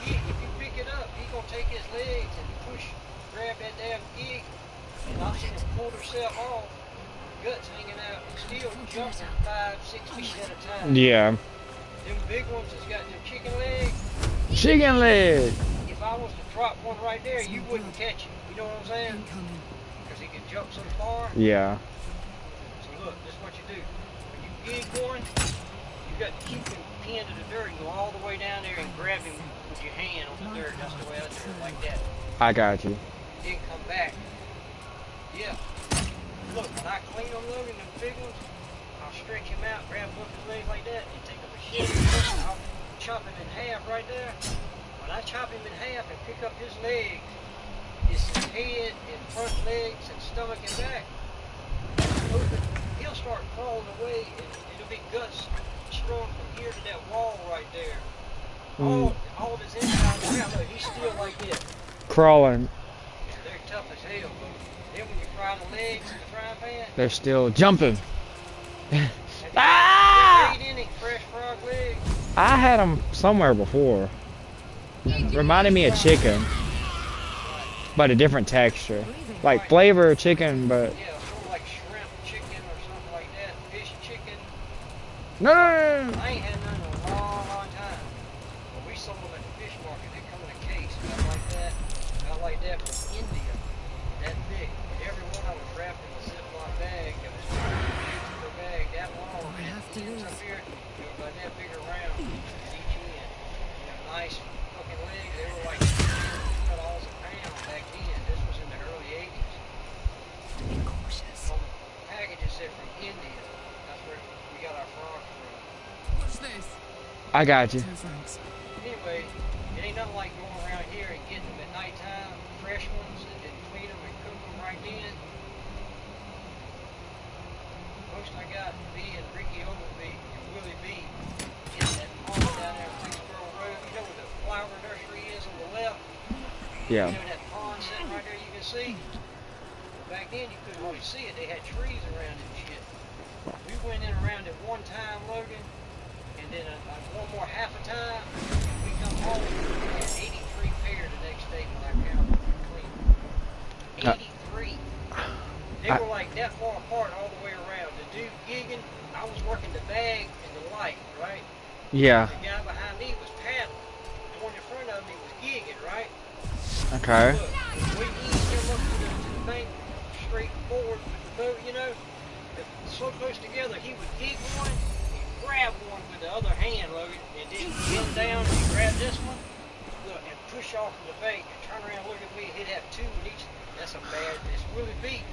If you pick it up, he's going to take his legs and grab that damn gig, and I've seen him pull herself off, guts hanging out, and still jumping 5-6 feet at a time. Yeah. Them big ones that's got them chicken legs. Chicken leg. If I was to drop one right there, you wouldn't catch it. You know what I'm saying? Because he can jump so far. Yeah. So look, this is what you do. When you gig one, you got to keep him pinned to the dirt and go all the way down there and grab him with your hand on the dirt. That's the way I do it, like that. I got you. Then come back. Yeah. Look, when I clean them, Logan, them big ones, I'll stretch him out, grab both his legs like that, and take a machete, I'll chop him in half right there. When I chop him in half and pick up his legs, it's his head and front legs and stomach and back. He'll start crawling away, and it'll be guts strung from here to that wall right there. All of his insides around, look, he's still like this. Crawling. They're tough as hell, but then when you fry the legs in the frying pan, They're still jumping. ah! Any fresh frog legs. I had them somewhere before. Reminded me of chicken, but a different texture. Like flavor chicken, but Yeah, sort of like shrimp chicken or something like that. Fish chicken. no. I ain't had none in a long, long time. But we sold them at the fish market. They come in a case, about like that from India. That big. Every one of them wrapped in a Ziploc bag. It was a bag that long. I have to Ends lose. up here, they were about that big around each end. Nice fucking legs. They were like $2 a pound back then. This was in the early 80s. Be cautious. On the packages said from India. That's where we got our frogs from. What's this? I got you. 2 francs. Anyway, it ain't nothing like going around here and getting them at nighttime, fresh ones, and then clean them and cook them right then. Most I got B and Ricky Overby and Willie B in that pond down there on Greensboro Road. You know where the flower nursery is on the left? Yeah. You know that pond sitting right there you can see? Back then you couldn't really see it. They had trees around it and shit. We went in around it one time, Logan, and then one more half a time. We come home and we had 83 pair the next day when I counted and cleaned. 83. They were like that far apart all the way around. The dude gigging, I was working the bag and the light, right? Yeah. The guy behind me was paddling. The one in front of me was gigging, right? Okay. Look, we eased him up to the bank straight forward with the boat, you know. So close together, he would gig one and grab one with the other hand, Logan, and then bend down and grab this one, look, and push off of the bank and turn around and look at me, and he'd have two in each. That's a bad, it's really beat.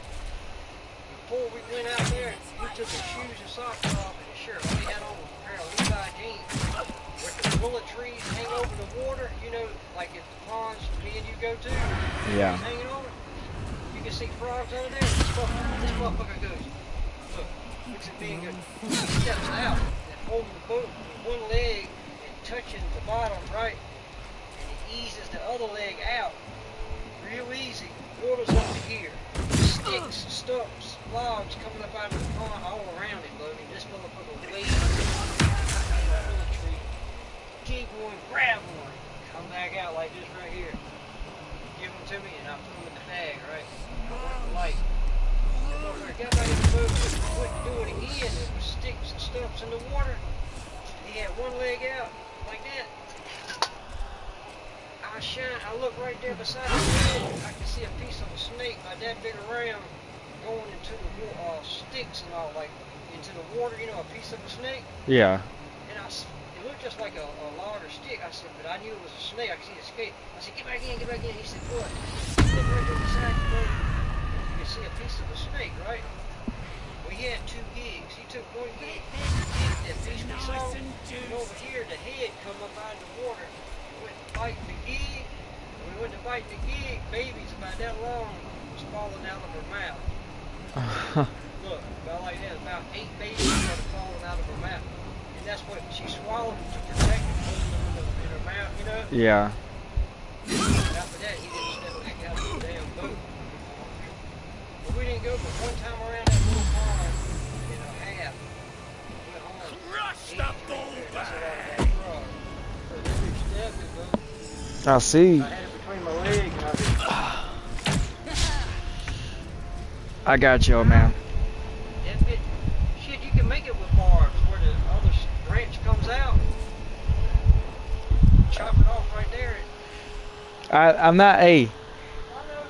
Before we went out there, we took his shoes and socks off and his shirt. All he had on was a pair of Levi jeans. Where the bullet trees hang over the water, you know, like at the ponds me and you go to. Yeah. It's hanging over. You can see frogs under there. This motherfucker goes, look, looks at me and goes, he steps out and holding the boat with one leg and touching the bottom, right? And he eases the other leg out. Real easy. Water's up to here. Sticks, stumps, logs coming up out of the pond all around him, Logan. This motherfucker lays on the tree. Gig one, grab one. Come back out like this right here. Give them to me and I put them in the bag, right? I work the light. The motherfucker got back in the boat, went to do it again. There was sticks and stumps in the water. He had one leg out, like that. I look right there beside the bed. I can see a piece of a snake about that big around going into the sticks and all, like into the water, you know, a piece of a snake. Yeah. And it looked just like a log or stick. I said, but I knew it was a snake. I could see it escape. I said, get back in, get back in. He said, what? Look right there beside the bed. You can see a piece of a snake, right? Well, he had two gigs. He took one gig, that piece we saw, and over here, the head come up out of the water. Went to bite the gig. When we went to bite the gig, babies about that long was falling out of her mouth. Look, about like that, about about 8 babies started falling out of her mouth. And that's what she swallowed to protect it, holding them in her mouth, you know? Yeah. And after that, he didn't step back out of the damn boat. But we didn't go but one time around that little pond in a half. We went home. Rush the bull That's a lot bag! of frog. So this big step is, I see. I had it between my legs and I just... I got you, old man. That bit, shit, you can make it with barbs where the other branch comes out. Chop it off right there. I'm not A. I know.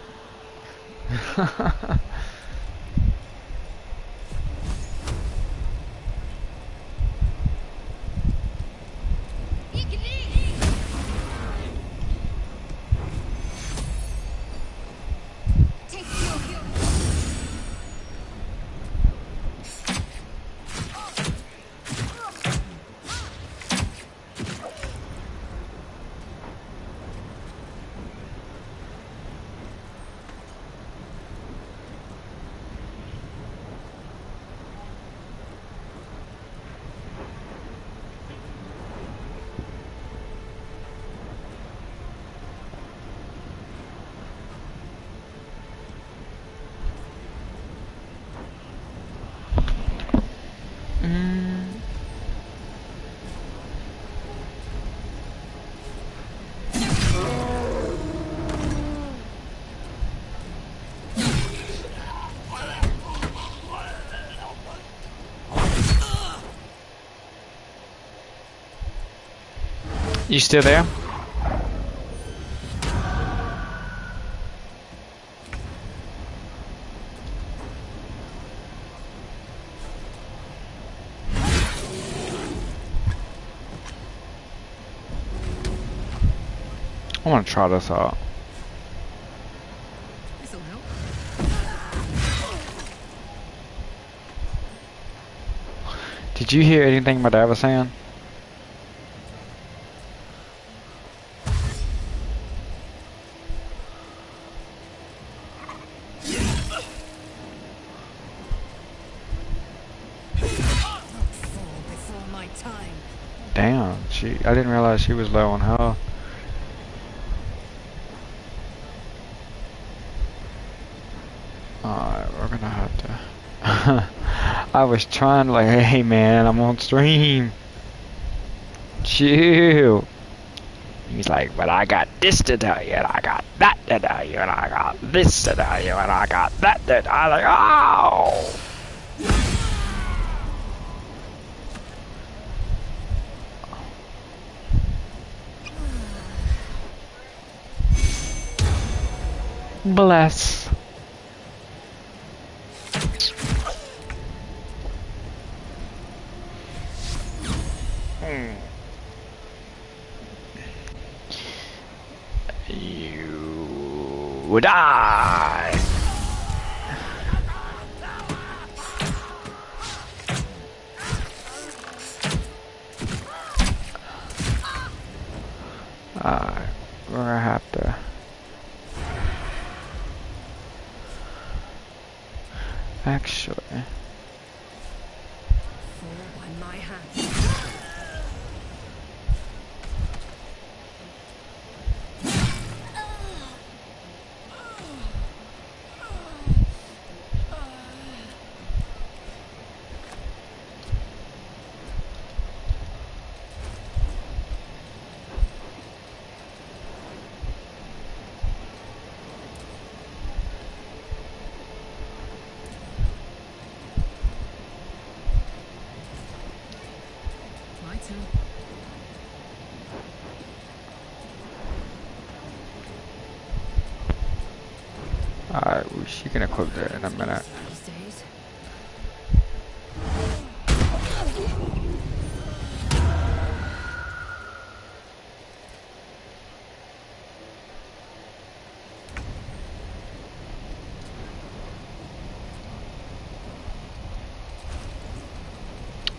You still there? I want to try this out. This'll help. Did you hear anything my dad was saying? Damn, I didn't realize she was low on health. Alright, we're gonna have to... I was trying to like, hey man, I'm on stream. Chill. He's like, but I got this to tell you, and I got that to tell you, and I got this to tell you, and I got that to tell you. I'm like, oh! Bless. You die. We're gonna have to. Actually. Alright, she can equip that in a minute.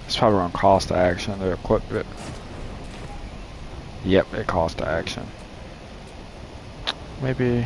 It's probably gonna cost the action to equip it. Yep, it cost the action. Maybe.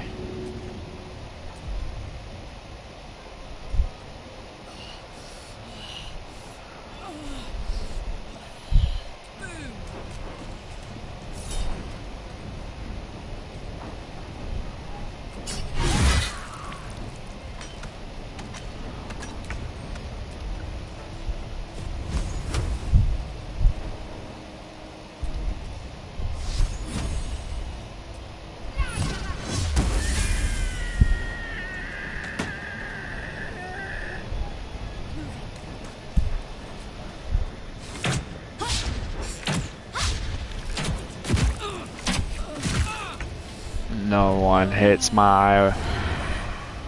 one hits my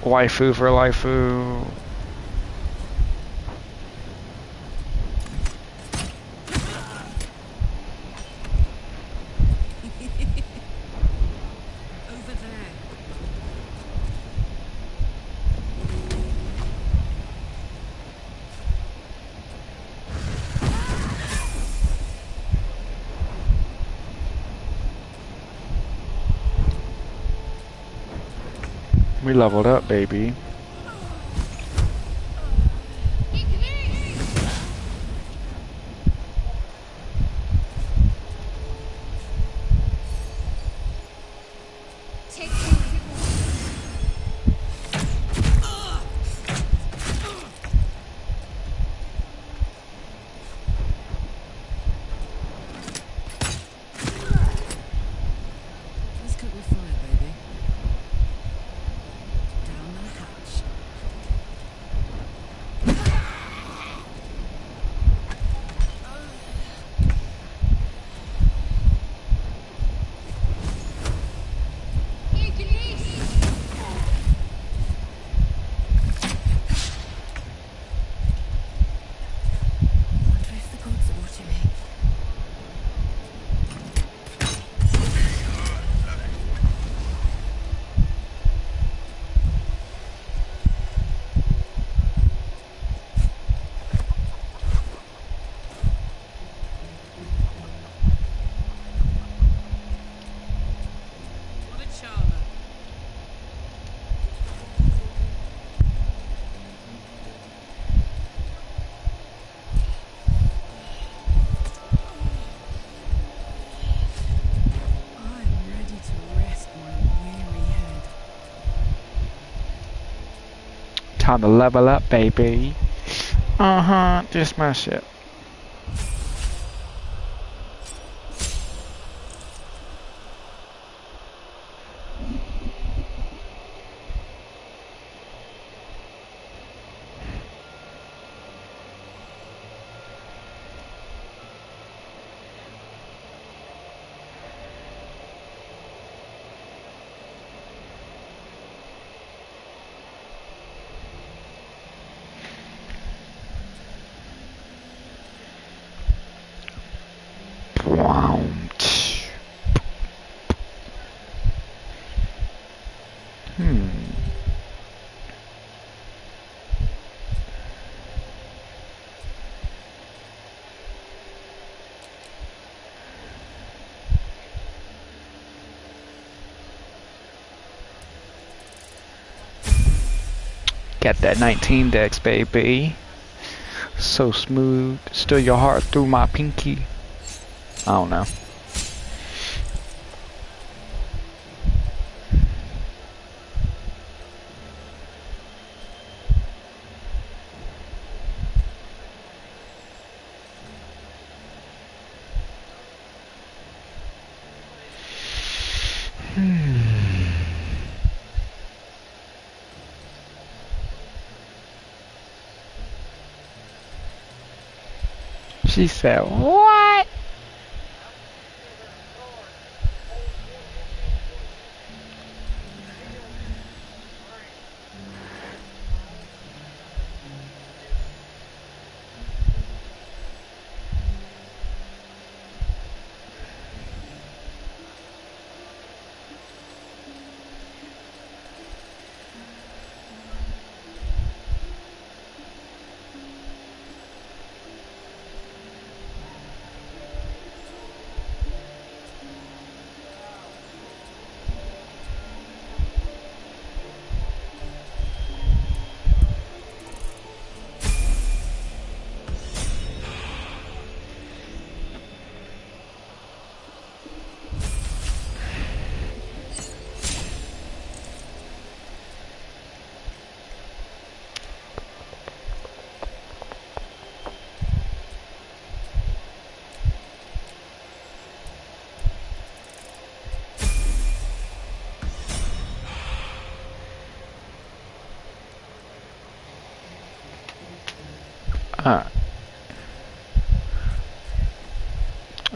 waifu for lifeu. Over there. We leveled up, baby. Take two if you want. Let's cook with fire, baby. Down the hatch. Wonder if the gods are watching me. What a charmer. I'm ready to rest my weary head. Time to level up, baby. Just my shit. Got that 19 dex, baby. So smooth. Still your heart through my pinky. I don't know. She said, what?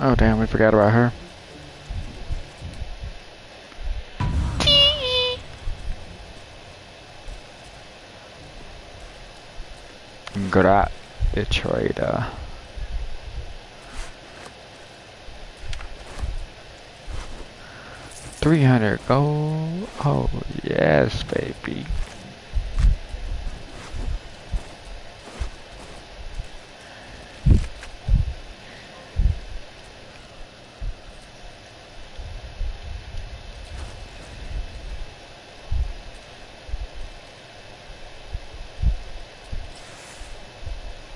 Oh damn, we forgot about her. Grat the trader. $300 gold. Oh yes, baby.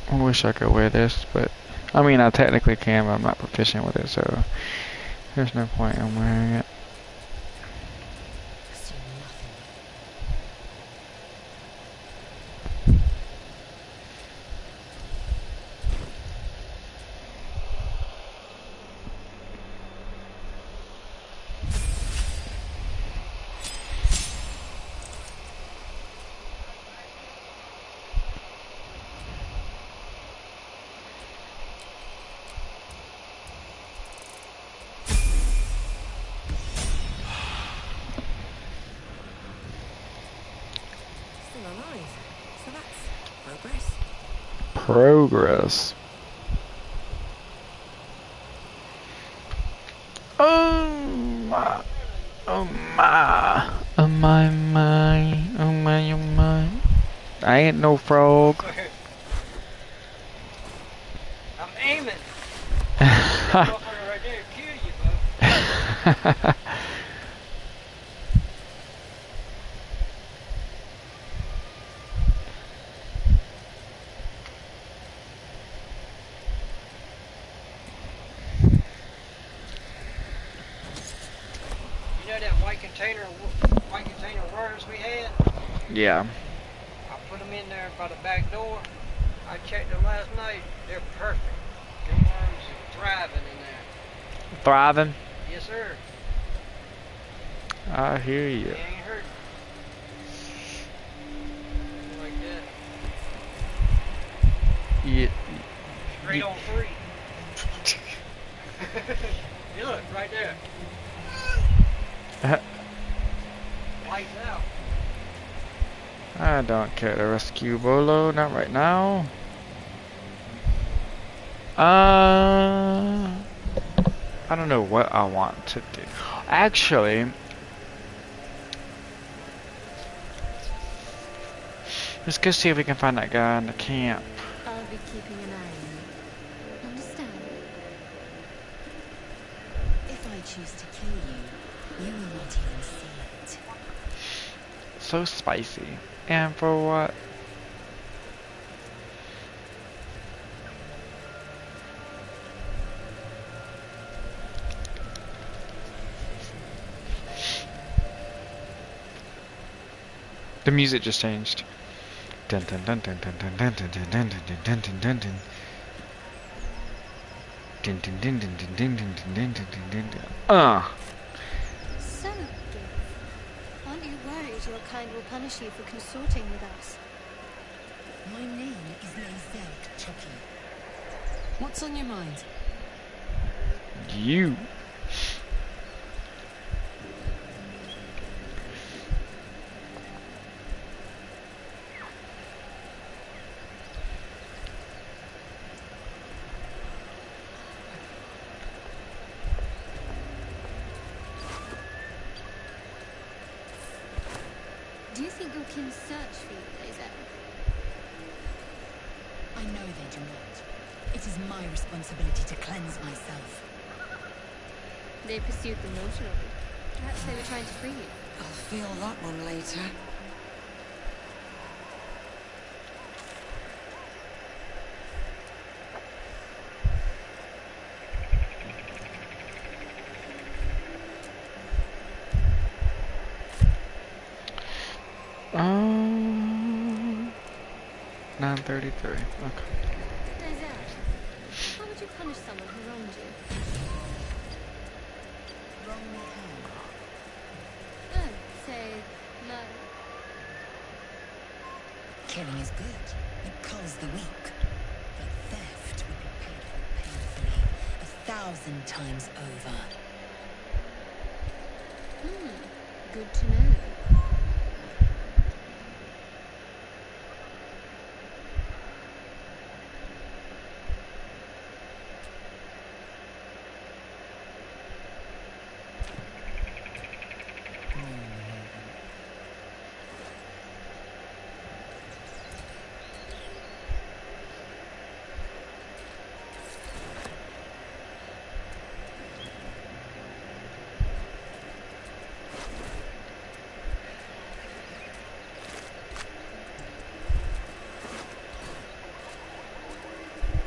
I wish I could wear this, but I mean I technically can, but I'm not proficient with it, so there's no point in wearing it. Still alive. So that's progress. Progress. Oh my, oh my, oh my, oh my, oh my. I ain't no frog. I'm aiming. Motherfucker right there kill you, bro. You know that white container worms we had? Yeah. I put them in there by the back door. I checked them last night. They're perfect. Them worms are thriving in there. Thriving? Yes, sir. I hear you. They ain't hurt. Like that. Yeah. Straight on three. You look, right there. Lights out. I don't care to rescue Bolo, not right now. I don't know what I want to do. Actually, let's go see if we can find that guy in the camp. I'll be keeping an eye on you. Understand? If I choose to kill you, you will not even see it. So spicy. And for what? The music just changed. Dun dun dun dun dun dun dun dun dun dun dun dun dun dun dun. Dun dun dun dun dun dun dun dun dun dun dun dun. So, Giff, aren't you worried your kind will punish you for consorting with us? My name is Lazette Chucky. What's on your mind? You. Do you think your kin search for you, Lazette? I know they do not. It is my responsibility to cleanse myself. They pursued them notionally. Perhaps they were trying to free you. I'll feel that one later. Um, 9:33. Okay. Lazette, how would you punish someone who wronged you? Wrong me how? Oh, say, murder. Killing is good. It culls the weak. But theft would be paid for painfully, 1,000 times over. Good to know.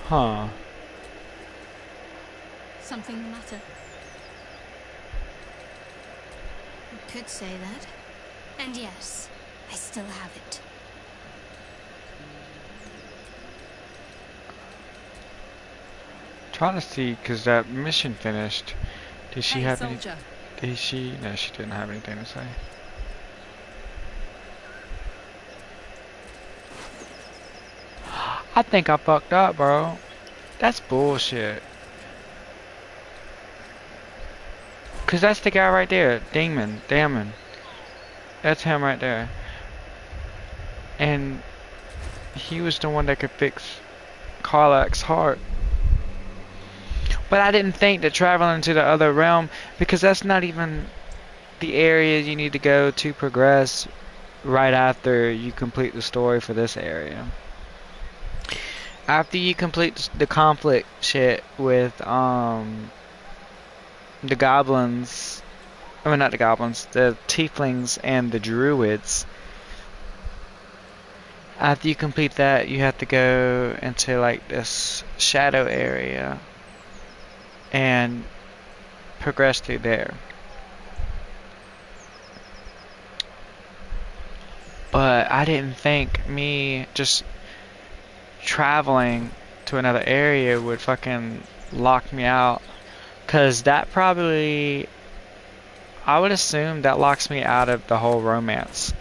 Huh. Something the matter? You could say that. And yes, I still have it. Trying to see, cause that mission finished. Did she Hey, have soldier. any? Did she? No, she didn't have anything to say. I think I fucked up, bro. That's bullshit. Cause that's the guy right there, Damon. That's him right there. And he was the one that could fix Karlach's heart. But I didn't think that traveling to the other realm, because that's not even the area you need to go to progress right after you complete the story for this area. After you complete the conflict shit with the goblins, I mean not the goblins, the tieflings and the druids. After you complete that, you have to go into like this shadow area and progress through there. But I didn't think me just traveling to another area would fucking lock me out. Cause that probably, I would assume that locks me out of the whole romance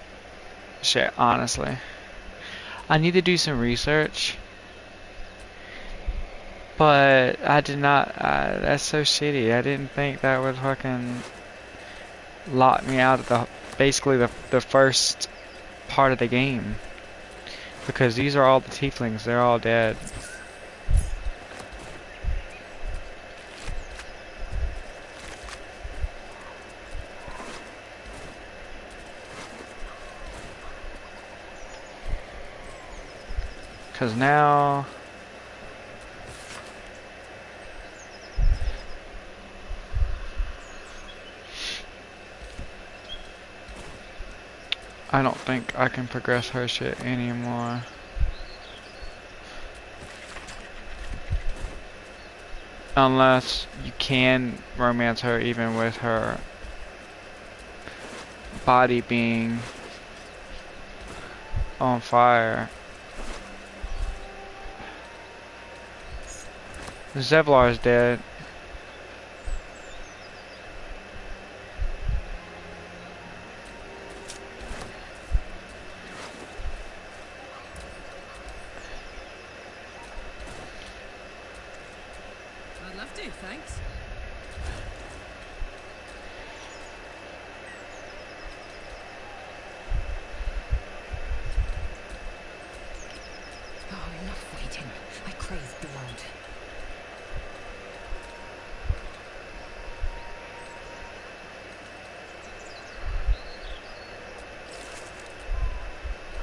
shit, honestly. I need to do some research. But I did not, that's so shitty. I didn't think that would fucking lock me out of basically the first part of the game. Because these are all the tieflings, they're all dead. Because now I don't think I can progress her shit anymore. Unless you can romance her even with her body being on fire. Zevlar's dead. I'd love to, thanks. Oh, enough waiting. I crave blood.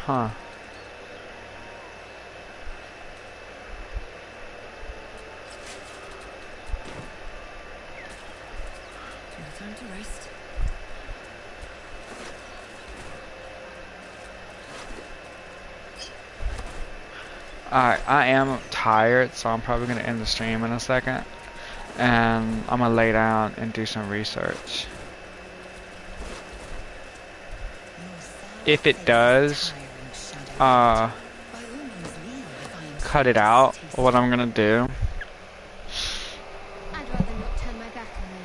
Huh. No time to rest. Alright, I am tired, so I'm probably going to end the stream in a second. And I'm going to lay down and do some research. If it does, cut it out, what I'm going to do. I'd rather not turn my back on you,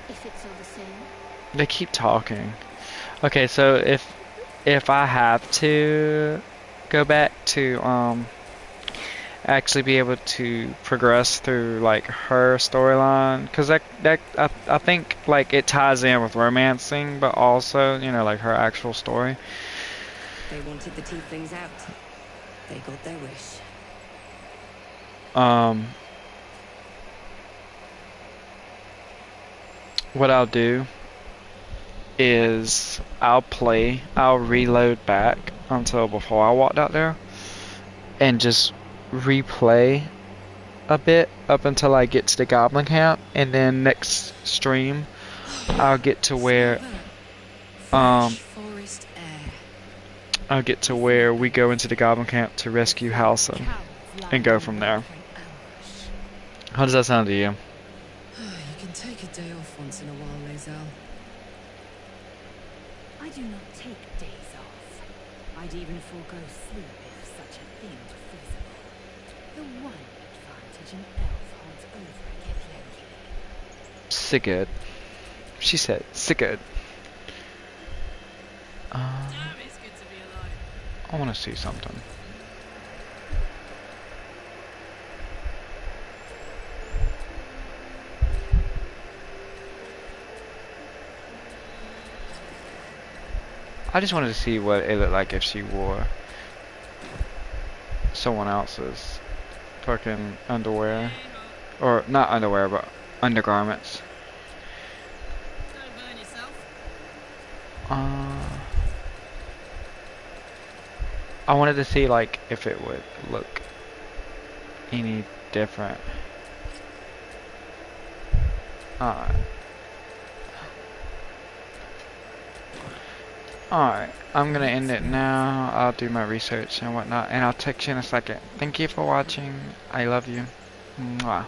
if it's all the same. They keep talking. Okay, so if I have to go back to actually be able to progress through like her storyline, because I think like it ties in with romancing, but also, you know, like her actual story. They wanted the tieflings out. They got their wish. What I'll do is I'll reload back until before I walked out there and just replay a bit up until I get to the goblin camp, and then next stream I'll get to where Forest air. we go into the goblin camp to rescue Halson and go from there. How does that sound to you? You can take a day off once in a while, Lae'zel. I do not take days off. I'd even forego sleep if such a thing were feasible. The one advantage an elf holds over a Githyanki. Sigurd. She said Sigurd. Damn, it's good to be alive. I want to see something. I just wanted to see what it looked like if she wore someone else's fucking underwear. Or, not underwear, but undergarments. Don't burn yourself. I wanted to see, like, if it would look any different. Alright. Alright, I'm gonna end it now. I'll do my research and whatnot, and I'll text you in a second. Thank you for watching. I love you. Mwah.